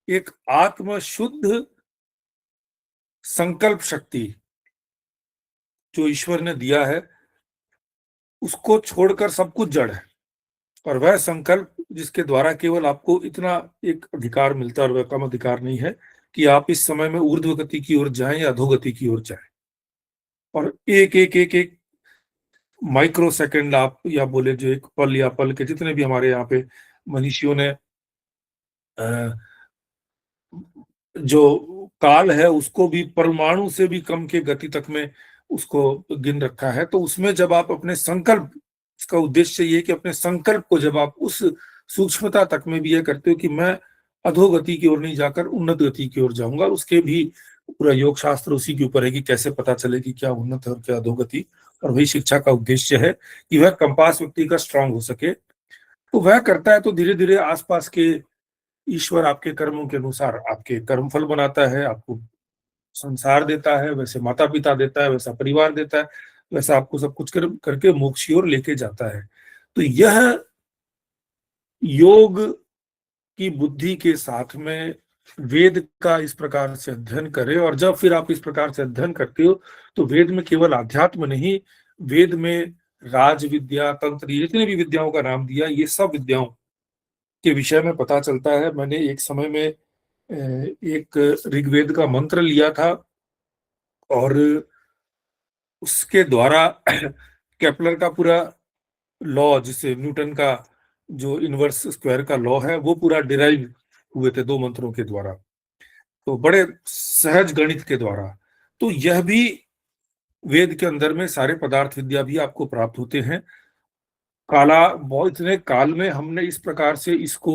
एक आत्म शुद्ध संकल्प शक्ति जो ईश्वर ने दिया है, उसको छोड़कर सब कुछ जड़ है। और वह संकल्प जिसके द्वारा केवल आपको इतना एक अधिकार मिलता है, और वह कम अधिकार नहीं है, कि आप इस समय में ऊर्ध्व गति की ओर जाएं या अधोगति की ओर जाएं। और एक एक एक एक माइक्रो सेकंड आप, या बोले जो एक पल या पल के जितने भी हमारे यहाँ पे मनीषियों ने जो काल है उसको भी परमाणु से भी कम के गति तक में उसको गिन रखा है। तो उसमें जब आप अपने संकल्प, इसका उद्देश्य ये है कि अपने संकल्प को जब आप उस सूक्ष्मता तक में भी यह करते हो कि मैं अधोगति की ओर नहीं जाकर उन्नत गति की ओर जाऊंगा, उसके भी पूरा योग शास्त्र उसी के ऊपर है कि कैसे पता चले कि क्या उन्नत है और क्या अधोगति। और वही शिक्षा का उद्देश्य है कि वह कंपास व्यक्ति का स्ट्रांग हो सके। तो वह करता है, तो धीरे धीरे आसपास के ईश्वर आपके कर्मों के अनुसार आपके कर्म फल बनाता है, आपको संसार देता है, वैसे माता पिता देता है, वैसा परिवार देता है, वैसा आपको सब कुछ करके मोक्ष की ओर लेके जाता है। तो यह योग की बुद्धि के साथ में वेद का इस प्रकार से अध्ययन करें, और जब फिर आप इस प्रकार से अध्ययन करते हो, तो वेद में केवल अध्यात्म नहीं, वेद में राज विद्या, तंत्र, जितने भी विद्याओं का नाम दिया, ये सब विद्याओं के विषय में पता चलता है। मैंने एक समय में एक ऋग्वेद का मंत्र लिया था, और उसके द्वारा केपलर का पूरा लॉ, जिसे न्यूटन का जो इनवर्स स्क्वायर का लॉ है, वो पूरा डिराइव हुए थे दो मंत्रों के द्वारा। तो बड़े सहज गणित के द्वारा। तो यह भी वेद के अंदर में सारे पदार्थ विद्या भी आपको प्राप्त होते हैं। काला बहुत इतने काल में हमने इस प्रकार से इसको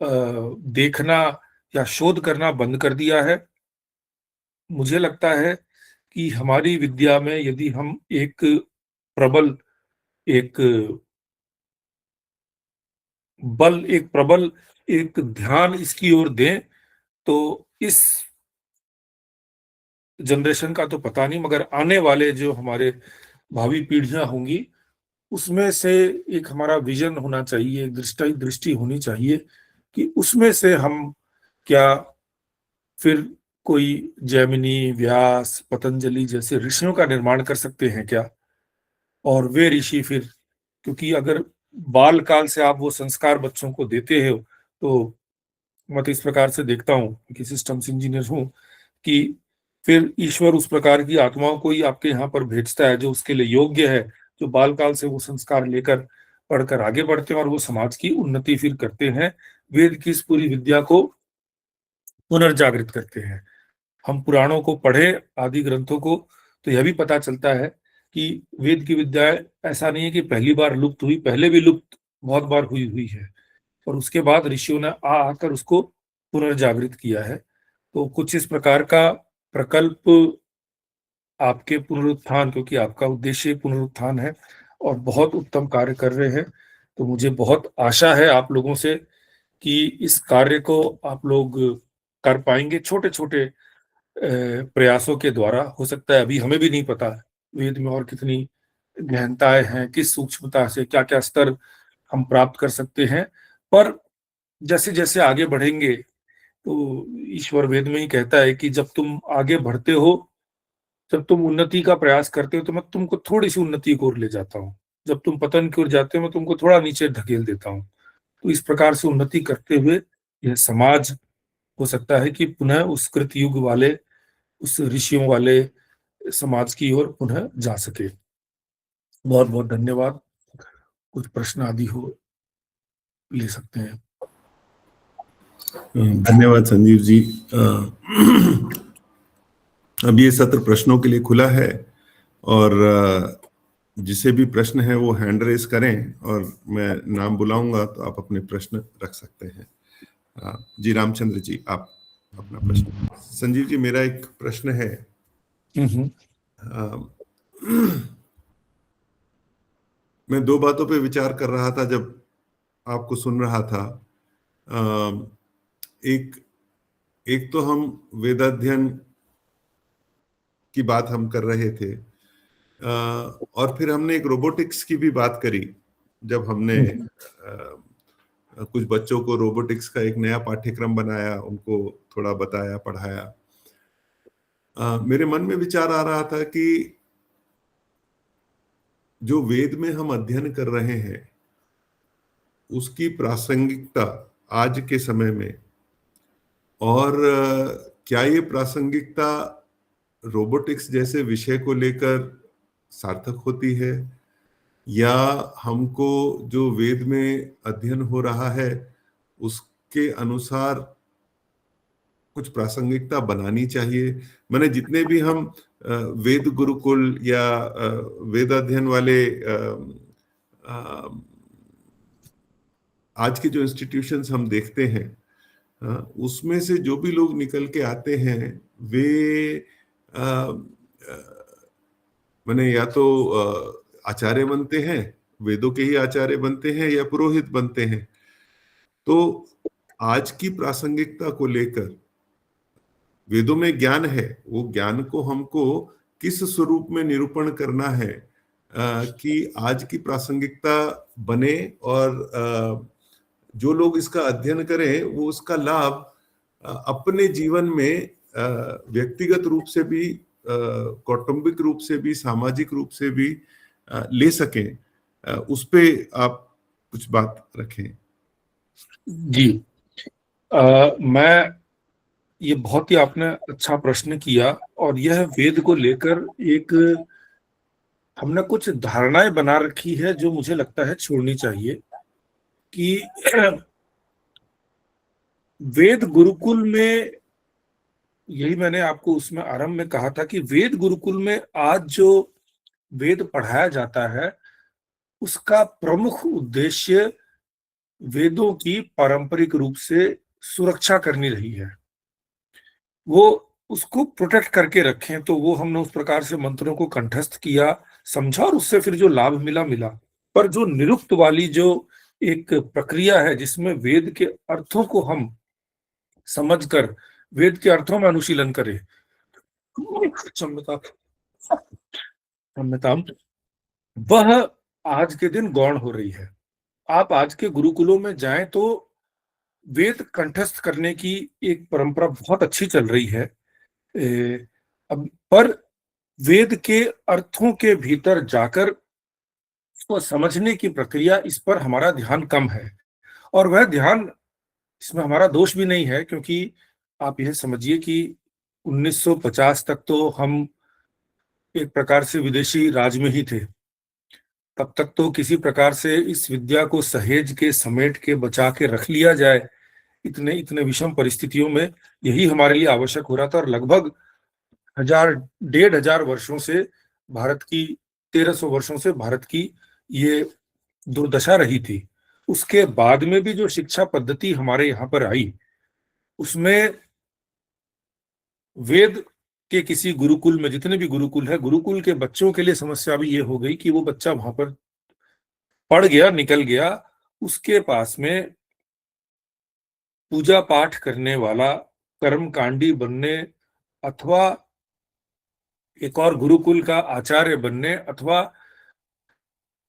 देखना या शोध करना बंद कर दिया है। मुझे लगता है कि हमारी विद्या में यदि हम प्रबल एक एक प्रबल एक ध्यान इसकी ओर दें, तो इस जनरेशन का तो पता नहीं, मगर आने वाले जो हमारे भावी पीढ़ियां होंगी, उसमें से एक हमारा विजन होना चाहिए, एक दृष्टि होनी चाहिए कि उसमें से हम क्या फिर कोई जैमिनी, व्यास, पतंजलि जैसे ऋषियों का निर्माण कर सकते हैं क्या। और वे ऋषि फिर, क्योंकि अगर बाल काल से आप वो संस्कार बच्चों को देते हो, तो मैं तो इस प्रकार से देखता हूँ कि सिस्टम्स इंजीनियर हूँ कि फिर ईश्वर उस प्रकार की आत्माओं को ही आपके यहाँ पर भेजता है जो उसके लिए योग्य है, जो बाल काल से वो संस्कार लेकर पढ़कर आगे बढ़ते हैं और वो समाज की उन्नति फिर करते हैं, वेद की इस पूरी विद्या को पुनर्जागृत करते हैं। हम पुराणों को पढ़े, आदि ग्रंथों को, तो यह भी पता चलता है कि वेद की विद्या ऐसा नहीं है कि पहली बार लुप्त हुई, पहले भी लुप्त बहुत बार हुई हुई है, और उसके बाद ऋषियों ने आकर उसको पुनर्जागृत किया है। तो कुछ इस प्रकार का प्रकल्प आपके पुनरुत्थान, क्योंकि आपका उद्देश्य पुनरुत्थान है, और बहुत उत्तम कार्य कर रहे हैं। तो मुझे बहुत आशा है आप लोगों से कि इस कार्य को आप लोग कर पाएंगे छोटे छोटे प्रयासों के द्वारा। हो सकता है अभी हमें भी नहीं पता वेद में और कितनी गहनताएं हैं, किस सूक्ष्मता से क्या क्या स्तर हम प्राप्त कर सकते हैं, पर जैसे जैसे आगे बढ़ेंगे, तो ईश्वर वेद में ही कहता है कि जब तुम आगे बढ़ते हो, जब तुम उन्नति का प्रयास करते हो, तो मैं तुमको थोड़ी सी उन्नति की ओर ले जाता हूँ, जब तुम पतन की ओर जाते हो मैं तुमको थोड़ा नीचे धकेल देता हूँ। तो इस प्रकार से उन्नति करते हुए यह समाज हो सकता है कि पुनः उस कृत युग वाले, उस ऋषियों वाले समाज की ओर पुनः जा सके। बहुत बहुत धन्यवाद। कुछ प्रश्न आदि हो ले सकते हैं। धन्यवाद संजीव जी। अब ये सत्र प्रश्नों के लिए खुला है, और जिसे भी प्रश्न है वो हैंड रेस करें और मैं नाम बुलाऊंगा तो आप अपने प्रश्न रख सकते हैं। जी रामचंद्र जी, आप अपना प्रश्न। संजीव जी, मेरा एक प्रश्न है। मैं दो बातों पे विचार कर रहा था जब आपको सुन रहा था। एक तो हम वेदाध्ययन की बात हम कर रहे थे, और फिर हमने एक रोबोटिक्स की भी बात करी, जब हमने कुछ बच्चों को रोबोटिक्स का एक नया पाठ्यक्रम बनाया, उनको थोड़ा बताया, पढ़ाया। मेरे मन में विचार आ रहा था कि जो वेद में हम अध्ययन कर रहे हैं उसकी प्रासंगिकता आज के समय में, और क्या ये प्रासंगिकता रोबोटिक्स जैसे विषय को लेकर सार्थक होती है, या हमको जो वेद में अध्ययन हो रहा है उसके अनुसार कुछ प्रासंगिकता बनानी चाहिए। मैंने जितने भी हम वेद गुरुकुल या वेद अध्ययन वाले आज के जो इंस्टीट्यूशंस हम देखते हैं, उसमें से जो भी लोग निकल के आते हैं वे मैंने या तो आचार्य बनते हैं, वेदों के ही आचार्य बनते हैं, या पुरोहित बनते हैं। तो आज की प्रासंगिकता को लेकर वेदों में ज्ञान है, वो ज्ञान को हमको किस स्वरूप में निरूपण करना है कि आज की प्रासंगिकता बने, और जो लोग इसका अध्ययन करें वो उसका लाभ अपने जीवन में व्यक्तिगत रूप से भी, कौटुंबिक रूप से भी, सामाजिक रूप से भी ले सकें। उस पे आप कुछ बात रखें। जी, मैं ये बहुत ही आपने अच्छा प्रश्न किया, और यह वेद को लेकर एक हमने कुछ धारणाएं बना रखी है जो मुझे लगता है छोड़नी चाहिए। कि वेद गुरुकुल में यही मैंने आपको उसमें आरंभ में कहा था कि वेद गुरुकुल में आज जो वेद पढ़ाया जाता है उसका प्रमुख उद्देश्य वेदों की पारंपरिक रूप से सुरक्षा करनी रही है। वो उसको प्रोटेक्ट करके रखें, तो वो हमने उस प्रकार से मंत्रों को कंठस्थ किया, समझा, और उससे फिर जो लाभ मिला मिला। पर जो निरुक्त वाली जो एक प्रक्रिया है जिसमें वेद के अर्थों को हम समझकर वेद के अर्थों में अनुशीलन करें, क्षम्यता क्षम्यता, वह आज के दिन गौण हो रही है। आप आज के गुरुकुलों में जाएं तो वेद कंठस्थ करने की एक परंपरा बहुत अच्छी चल रही है। अब पर वेद के अर्थों के भीतर जाकर उसको समझने की प्रक्रिया, इस पर हमारा ध्यान कम है। और वह ध्यान, इसमें हमारा दोष भी नहीं है, क्योंकि आप यह समझिए कि 1950 तक तो हम एक प्रकार से विदेशी राज में ही थे। तब तक तो किसी प्रकार से इस विद्या को सहेज के, समेट के, बचा के रख लिया जाए, इतने इतने विषम परिस्थितियों में यही हमारे लिए आवश्यक हो रहा था। और लगभग 1,500 वर्षों से भारत की 1,300 वर्षों से भारत की ये दुर्दशा रही थी। उसके बाद में भी जो शिक्षा पद्धति हमारे यहाँ पर आई, उसमें वेद के किसी गुरुकुल में, जितने भी गुरुकुल है, गुरुकुल के बच्चों के लिए समस्या भी ये हो गई कि वो बच्चा वहां पर पढ़ गया, निकल गया, उसके पास में पूजा पाठ करने वाला, कर्मकांडी बनने, अथवा एक और गुरुकुल का आचार्य बनने, अथवा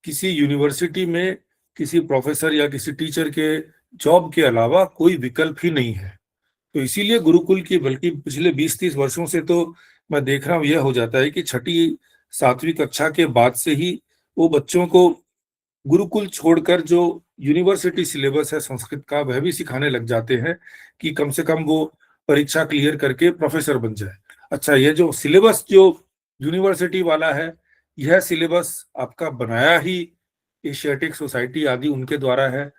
किसी यूनिवर्सिटी में किसी प्रोफेसर या किसी टीचर के जॉब के अलावा कोई विकल्प ही नहीं है। तो इसीलिए गुरुकुल की, बल्कि पिछले 20-30 वर्षों से तो मैं देख रहा हूँ यह हो जाता है कि 6ठी-7वीं कक्षा के बाद से ही वो बच्चों को गुरुकुल छोड़कर जो यूनिवर्सिटी सिलेबस है संस्कृत का, वह भी सिखाने लग जाते हैं कि कम से कम वो परीक्षा क्लियर करके प्रोफेसर बन जाए। अच्छा, ये जो सिलेबस जो यूनिवर्सिटी वाला है, यह सिलेबस आपका बनाया ही एशियाटिक सोसाइटी आदि उनके द्वारा है,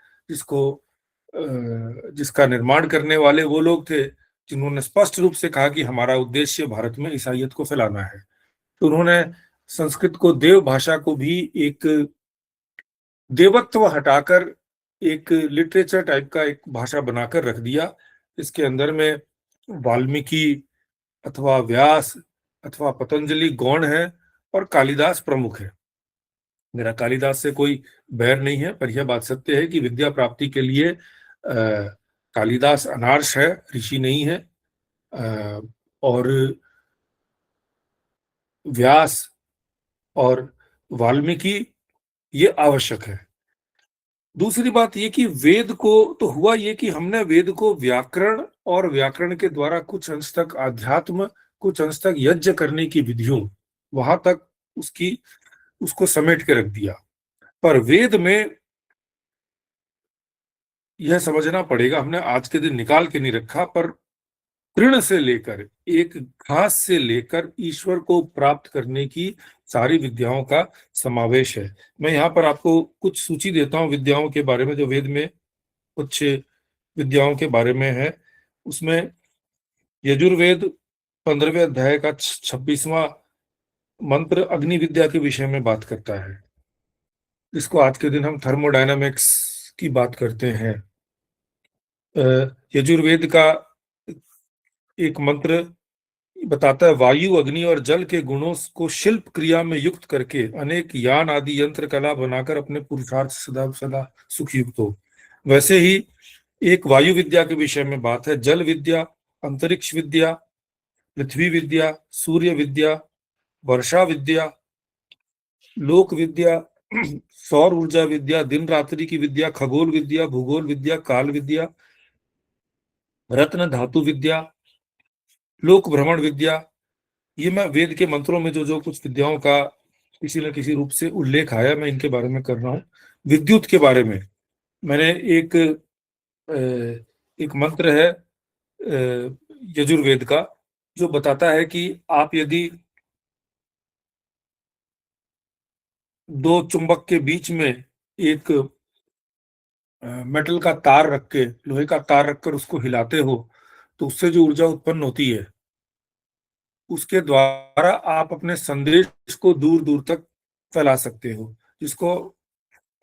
जिसका निर्माण करने वाले वो लोग थे जिन्होंने स्पष्ट रूप से कहा कि हमारा उद्देश्य भारत में ईसाइयत को फैलाना है। तो उन्होंने संस्कृत को, देव भाषा को भी एक देवत्व हटाकर एक लिटरेचर टाइप का एक भाषा बनाकर रख दिया। इसके अंदर में वाल्मीकि अथवा व्यास अथवा पतंजलि गौण है और कालिदास प्रमुख है। मेरा कालिदास से कोई बैर नहीं है, पर यह बात सत्य है कि विद्या प्राप्ति के लिए कालिदास अनार्ष है, ऋषि नहीं है। और व्यास और वाल्मीकि ये आवश्यक है। दूसरी बात ये कि वेद को, तो हुआ ये कि हमने वेद को व्याकरण और व्याकरण के द्वारा कुछ अंश तक आध्यात्म, कुछ अंश तक यज्ञ करने की विधियों, वहां तक उसको समेट के रख दिया। पर वेद में यह समझना पड़ेगा, हमने आज के दिन निकाल के नहीं रखा, पर तृण से लेकर, एक घास से लेकर ईश्वर को प्राप्त करने की सारी विद्याओं का समावेश है। मैं यहाँ पर आपको कुछ सूची देता हूँ विद्याओं के बारे में, जो वेद में कुछ विद्याओं के बारे में है। उसमें यजुर्वेद 15वें अध्याय का 26वां मंत्र अग्नि विद्या के विषय में बात करता है। इसको आज के दिन हम थर्मोडायनामिक्स की बात करते हैं। यजुर्वेद का एक मंत्र बताता है, वायु, अग्नि और जल के गुणों को शिल्प क्रिया में युक्त करके अनेक यान आदि यंत्र कला बनाकर अपने पुरुषार्थ सदा सदा सुख युक्त हो। वैसे ही एक वायु विद्या के विषय में बात है, जल विद्या, अंतरिक्ष विद्या, पृथ्वी विद्या, सूर्य विद्या, वर्षा विद्या, लोक विद्या, सौर ऊर्जा विद्या, दिन रात्रि की विद्या, खगोल विद्या, भूगोल विद्या, काल विद्या, रत्न धातु विद्या, लोक भ्रमण विद्या। ये मैं वेद के मंत्रों में जो जो कुछ विद्याओं का किसी न किसी रूप से उल्लेख आया, मैं इनके बारे में कर रहा हूँ। विद्युत के बारे में मैंने एक मंत्र है यजुर्वेद का, जो बताता है कि आप यदि दो चुंबक के बीच में एक मेटल का तार रख के, लोहे का तार रखकर उसको हिलाते हो, तो उससे जो ऊर्जा उत्पन्न होती है, उसके द्वारा आप अपने संदेश को दूर दूर तक फैला सकते हो, जिसको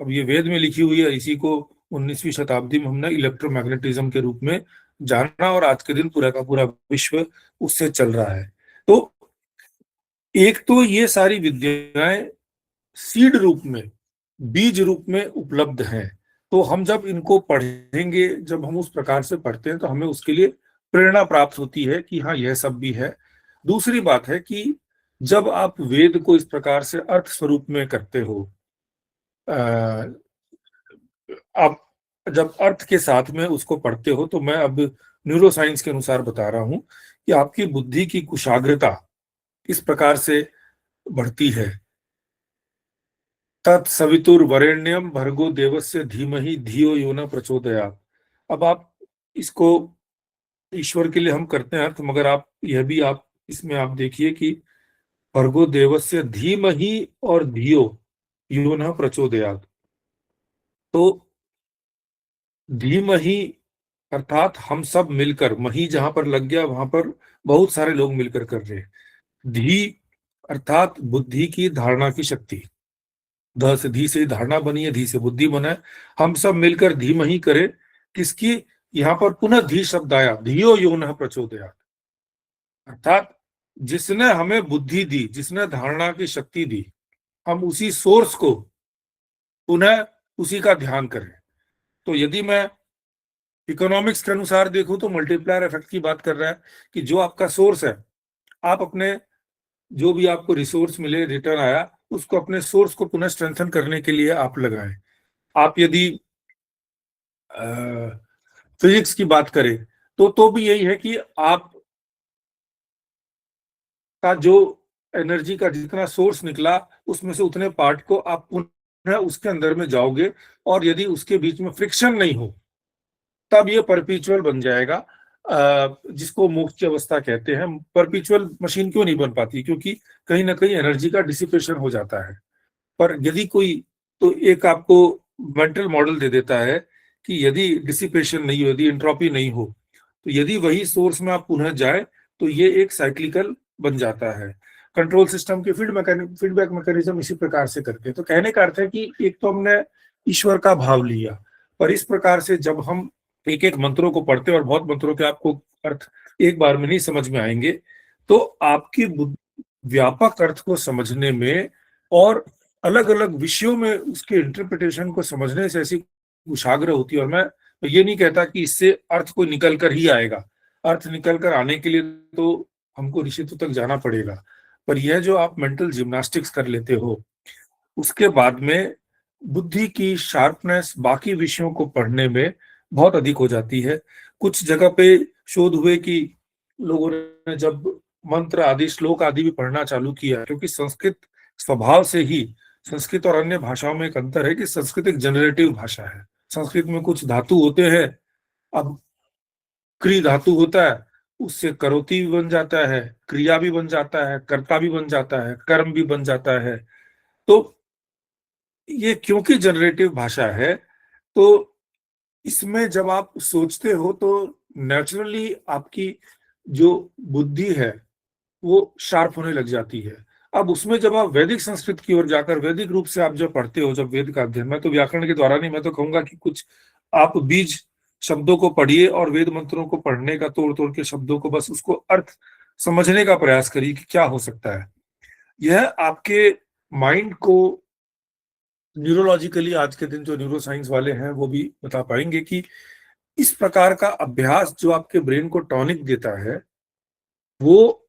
अब ये वेद में लिखी हुई है। इसी को 19वीं शताब्दी में हमने इलेक्ट्रोमैग्नेटिज्म के रूप में जाना, और आज के दिन पूरा का पूरा विश्व उससे चल रहा है। तो एक तो ये सारी विद्याएं सीड रूप में, बीज रूप में उपलब्ध हैं। तो हम जब इनको पढ़ेंगे, जब हम उस प्रकार से पढ़ते हैं, तो हमें उसके लिए प्रेरणा प्राप्त होती है कि हाँ, यह सब भी है। दूसरी बात है कि जब आप वेद को इस प्रकार से अर्थ स्वरूप में करते हो, आप जब अर्थ के साथ में उसको पढ़ते हो, तो मैं अब न्यूरो साइंस के अनुसार बता रहा हूं कि आपकी बुद्धि की कुशाग्रता इस प्रकार से बढ़ती है। तत्सवितुर्वरेण्यम भर्गो देवस्य धीमहि धियो यो न प्रचोदयात्। अब आप इसको ईश्वर के लिए हम करते हैं अर्थ, मगर आप यह भी आप इसमें आप देखिए कि भर्गो देवस्य धीमहि और धियो यो न प्रचोदयात्। तो धीमहि अर्थात हम सब मिलकर, मही जहां पर लग गया वहां पर बहुत सारे लोग मिलकर कर रहे हैं। धी अर्थात बुद्धि की धारणा की शक्ति, ध से धी से धारणा बनी है, धी से बुद्धि बना है। हम सब मिलकर धीमहि करें, किसकी? यहाँ पर पुनः धी शब्द आया, धियो यो न प्रचोदयात्। अर्थात जिसने हमें बुद्धि दी, जिसने धारणा की शक्ति दी, हम उसी सोर्स को पुनः उसी का ध्यान करें। तो यदि मैं इकोनॉमिक्स के अनुसार देखूं तो मल्टीप्लायर इफेक्ट की बात कर रहा है कि जो आपका सोर्स है, आप अपने जो भी आपको रिसोर्स मिले, रिटर्न आया, उसको अपने सोर्स को पुनः स्ट्रेंथन करने के लिए आप लगाएं। आप यदि फिजिक्स की बात करें तो भी यही है कि आप का जो एनर्जी का जितना सोर्स निकला, उसमें से उतने पार्ट को आप पुनः उसके अंदर में जाओगे, और यदि उसके बीच में फ्रिक्शन नहीं हो, तब ये परपीचुअल बन जाएगा, जिसको मोक्ष की अवस्था कहते हैं। परपीचुअल मशीन क्यों नहीं बन पाती? क्योंकि कहीं ना कहीं एनर्जी का डिसिपेशन हो जाता है। पर यदि कोई, तो एक आपको मेंटल मॉडल दे देता है कि यदि डिसिपेशन नहीं हो, यदि एंट्रोपी नहीं हो, तो यदि वही सोर्स में आप पुनः जाए, तो ये एक साइक्लिकल बन जाता है। कंट्रोल सिस्टम के फीडबैक मैकेनिज्म इसी प्रकार से करते हैं। तो कहने का अर्थ है कि एक तो हमने ईश्वर का भाव लिया, पर इस प्रकार से जब हम एक एक मंत्रों को पढ़ते हैं, और बहुत मंत्रों के आपको अर्थ एक बार में नहीं समझ में आएंगे, तो आपकी व्यापक अर्थ को समझने में और अलग अलग विषयों में उसके इंटरप्रिटेशन को समझने से ऐसी कुशाग्र होती है। और मैं ये नहीं कहता कि इससे अर्थ कोई निकल कर ही आएगा। अर्थ निकल कर आने के लिए तो हमको ऋषित्व तक जाना पड़ेगा, पर यह जो आप मेंटल जिम्नास्टिक्स कर लेते हो, उसके बाद में बुद्धि की शार्पनेस बाकी विषयों को पढ़ने में बहुत अधिक हो जाती है। कुछ जगह पे शोध हुए कि लोगों ने जब मंत्र आदि, श्लोक आदि भी पढ़ना चालू किया, क्योंकि संस्कृत स्वभाव से ही, संस्कृत और अन्य भाषाओं में एक अंतर है कि संस्कृत एक जनरेटिव भाषा है। संस्कृत में कुछ धातु होते हैं। अब क्री धातु होता है, उससे करोति भी बन जाता है, क्रिया भी बन जाता है, कर्ता भी बन जाता है, कर्म भी बन जाता है। तो ये क्योंकि जनरेटिव भाषा है, तो इसमें जब आप सोचते हो तो नेचुरली आपकी जो बुद्धि है वो शार्प होने लग जाती है। अब उसमें जब आप वैदिक संस्कृत की ओर जाकर वैदिक रूप से आप जब पढ़ते हो, जब वेद का अध्ययन, मैं तो व्याकरण के द्वारा नहीं, मैं तो कहूंगा कि कुछ आप बीज शब्दों को पढ़िए और वेद मंत्रों को पढ़ने का, तोड़ तोड़ के शब्दों को बस उसको अर्थ समझने का प्रयास करिए कि क्या हो सकता है। यह आपके माइंड को न्यूरोलॉजिकली, आज के दिन जो न्यूरो साइंस वाले हैं वो भी बता पाएंगे कि इस प्रकार का अभ्यास जो आपके ब्रेन को टॉनिक देता है, वो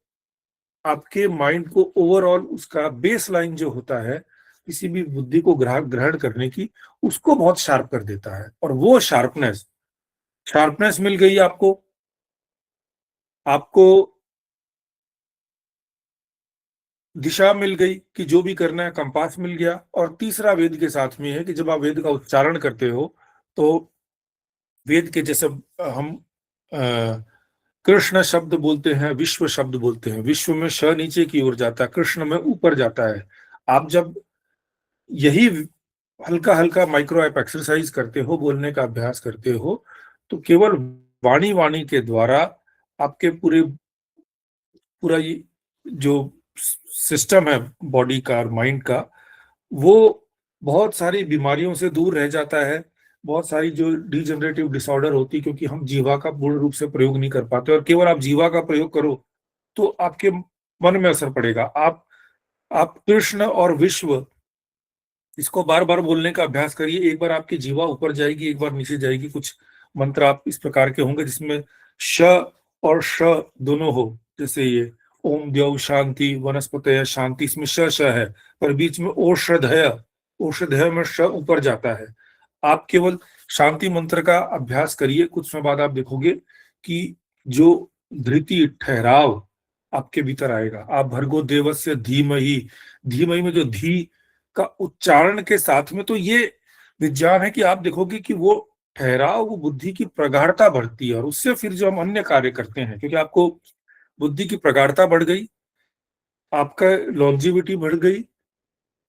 आपके माइंड को ओवरऑल, उसका बेस लाइन जो होता है किसी भी बुद्धि को ग्रहण करने की, उसको बहुत शार्प कर देता है। और वो शार्पनेस शार्पनेस मिल गई आपको, आपको दिशा मिल गई कि जो भी करना है, कंपास मिल गया। और तीसरा वेद के साथ में है कि जब आप वेद का उच्चारण करते हो, तो वेद के जैसे हम कृष्ण शब्द बोलते हैं, विश्व शब्द बोलते हैं, विश्व में श नीचे की ओर जाता है, कृष्ण में ऊपर जाता है। आप जब यही हल्का हल्का माइक्रो ऐप एक्सरसाइज करते हो, बोलने का अभ्यास करते हो, तो केवल वाणी वाणी के द्वारा आपके पूरा जो सिस्टम है बॉडी का और माइंड का, वो बहुत सारी बीमारियों से दूर रह जाता है, बहुत सारी जो डिजेनरेटिव डिसऑर्डर होती है, क्योंकि हम जीवा का पूर्ण रूप से प्रयोग नहीं कर पाते। और केवल आप जीवा का प्रयोग करो तो आपके मन में असर पड़ेगा। आप कृष्ण और विश्व, इसको बार बार बोलने का अभ्यास करिए। एक बार आपकी जीवा ऊपर जाएगी, एक बार नीचे जाएगी। कुछ मंत्र आप इस प्रकार के होंगे जिसमें श और श दोनों हो, जैसे ये ओम द्यौ शांति वनस्पतय शांति, इसमें श है, पर बीच में औषधय, औषधय में श ऊपर जाता है। आप केवल शांति मंत्र का अभ्यास करिए, कुछ समय बाद आप देखोगे कि जो धृति, ठहराव आपके भीतर आएगा। आप भर्गो देवस्य धीमहि, धीमहि में जो धी का उच्चारण के साथ में, तो ये विज्ञान है कि आप देखोगे कि वो ठहराव, वो बुद्धि की प्रगाढ़ता बढ़ती है, और उससे फिर जो हम अन्य कार्य करते हैं, क्योंकि आपको बुद्धि की प्रगाढ़ता बढ़ गई, आपका लॉन्जिविटी बढ़ गई,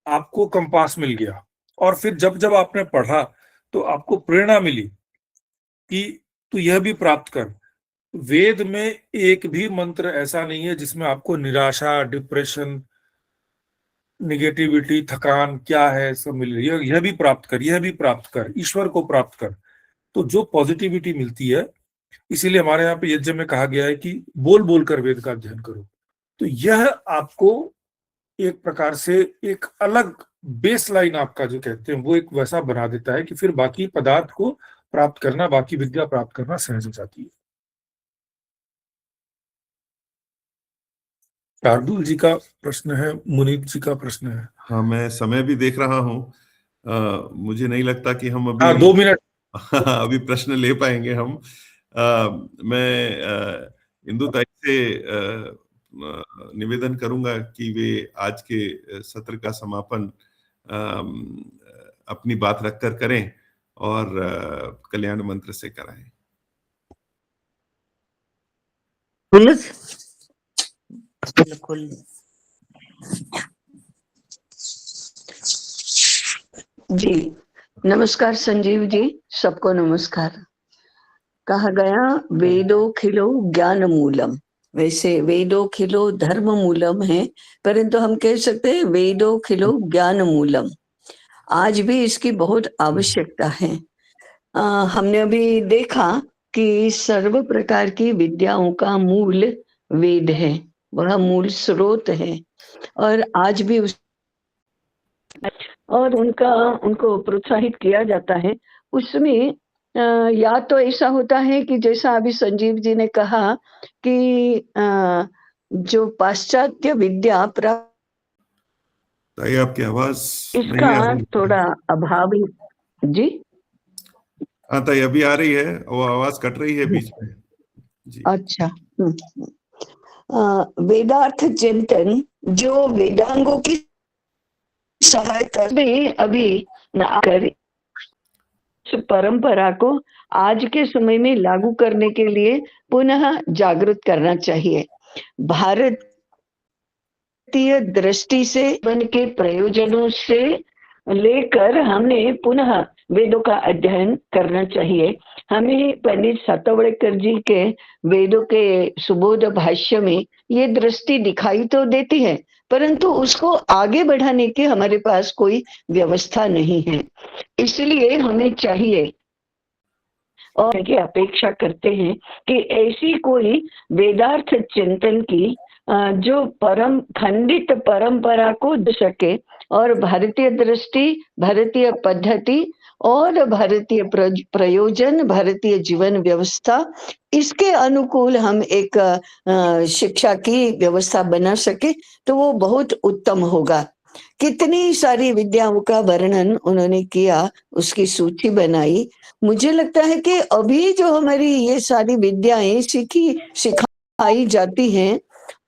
आपको कंपास मिल गया। और फिर जब जब आपने पढ़ा तो आपको प्रेरणा मिली कि तू यह भी प्राप्त कर। वेद में एक भी मंत्र ऐसा नहीं है जिसमें आपको निराशा, डिप्रेशन, निगेटिविटी, थकान क्या है सब मिल रही है। यह भी प्राप्त कर, यह भी प्राप्त कर, ईश्वर को प्राप्त कर। तो जो पॉजिटिविटी मिलती है, इसीलिए हमारे यहाँ पे यज्ञ में कहा गया है कि बोल बोल कर वेद का अध्ययन करो। तो यह आपको एक प्रकार से एक अलग बेस लाइन, आपका जो कहते हैं वो एक वैसा बना देता है कि फिर बाकी पदार्थ को प्राप्त करना, बाकी विद्या प्राप्त करना सहज हो जाती है। शार्दुल जी का प्रश्न है, मुनीत जी का प्रश्न है। हाँ, मैं समय भी देख रहा हूँ। मुझे नहीं लगता कि हम हाँ, अभी 2 मिनट। अभी प्रश्न ले पाएंगे हम। मैं इंदु ताई से निवेदन करूंगा कि वे आज के सत्र का समापन अपनी बात रखकर करें और कल्याण मंत्र से कराएं। बिल्कुल। जी नमस्कार संजीव जी, सबको नमस्कार। कहा गया वेदो खिलो ज्ञान मूलम, वैसे वेदो खिलो धर्म मूलम है, परंतु हम कह सकते हैं वेदो खिलो ज्ञान मूलम। आज भी इसकी बहुत आवश्यकता है। हमने अभी देखा कि सर्व प्रकार की विद्याओं का मूल वेद है, वह मूल स्रोत है, और आज भी और उनको प्रोत्साहित किया जाता है। उसमें या तो ऐसा होता है कि जैसा अभी संजीव जी ने कहा कि जो पाश्चात्य विद्या प्राप्त, ताई आपकी आवाज नहीं इसका आ रही है। थोड़ा अभाव ही। जी हाँ ताई, अभी आ रही है, वो आवाज कट रही है बीच में। जी अच्छा। वेदार्थ चिंतन जो वेदांगों की सहायता में अभी न कर परंपरा को आज के समय में लागू करने के लिए पुनः जागृत करना चाहिए। भारतीय दृष्टि से जीवन के प्रयोजनों से लेकर हमें पुनः वेदों का अध्ययन करना चाहिए। हमें पंडित सातवड़ेकर जी के वेदों के सुबोध भाष्य में ये दृष्टि दिखाई तो देती है, परंतु उसको आगे बढ़ाने की हमारे पास कोई व्यवस्था नहीं है। इसलिए हमें चाहिए और की अपेक्षा करते हैं कि ऐसी कोई वेदार्थ चिंतन की जो परम खंडित परंपरा को दे सके, और भारतीय दृष्टि, भारतीय पद्धति और भारतीय प्रयोजन, भारतीय जीवन व्यवस्था, इसके अनुकूल हम एक शिक्षा की व्यवस्था बना सके तो वो बहुत उत्तम होगा। कितनी सारी विद्याओं का वर्णन उन्होंने किया, उसकी सूची बनाई। मुझे लगता है कि अभी जो हमारी ये सारी विद्याएं सिखाई जाती हैं,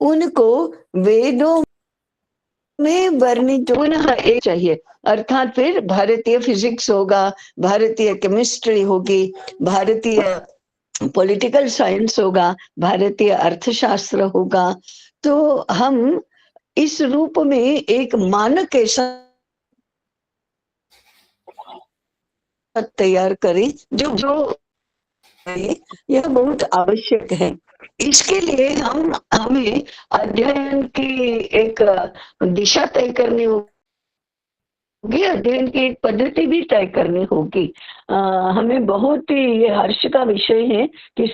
उनको वेदों में वर्णित होना एक चाहिए। अर्थात फिर भारतीय फिजिक्स होगा, भारतीय केमिस्ट्री होगी, भारतीय पॉलिटिकल साइंस होगा, भारतीय अर्थशास्त्र होगा। तो हम इस रूप में एक मानक ऐसा तैयार करें जो यह बहुत आवश्यक है। इसके लिए हमें अध्ययन की एक दिशा तय करनी होगी, अध्ययन की एक पद्धति भी तय करनी होगी। हमें बहुत ही ये हर्ष का विषय है कि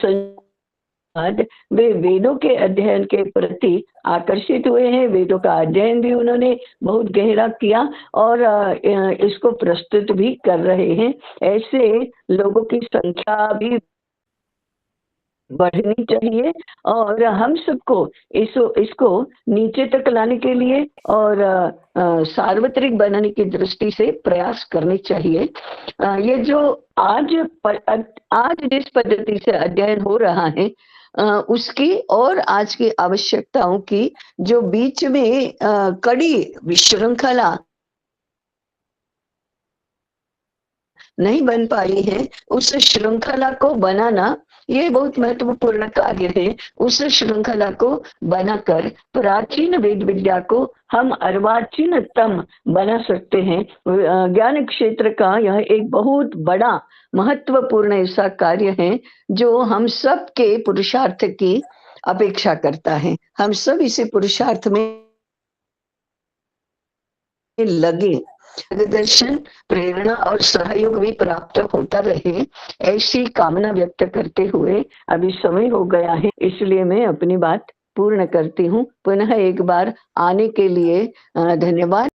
बाद वे वेदों के अध्ययन के प्रति आकर्षित हुए हैं, वेदों का अध्ययन भी उन्होंने बहुत गहरा किया और इसको प्रस्तुत भी कर रहे हैं। ऐसे लोगों की संख्या भी बढ़नी चाहिए और हम सबको इसको नीचे तक लाने के लिए और सार्वत्रिक बनाने की दृष्टि से प्रयास करने चाहिए। ये जो आज जिस पद्धति से अध्ययन हो रहा है उसकी और आज की आवश्यकताओं की जो बीच में कड़ी विशृंखला नहीं बन पाई है, उस श्रृंखला को बनाना ये बहुत महत्वपूर्ण कार्य है। उस श्रृंखला को बनाकर प्राचीन वेद विद्या को हम अर्वाचीनतम बना सकते हैं। ज्ञान क्षेत्र का यह एक बहुत बड़ा महत्वपूर्ण ऐसा कार्य है जो हम सब के पुरुषार्थ की अपेक्षा करता है। हम सब इसी पुरुषार्थ में लगे, मार्गदर्शन, प्रेरणा और सहयोग भी प्राप्त होता रहे, ऐसी कामना व्यक्त करते हुए अभी समय हो गया है, इसलिए मैं अपनी बात पूर्ण करती हूँ। पुनः एक बार आने के लिए धन्यवाद।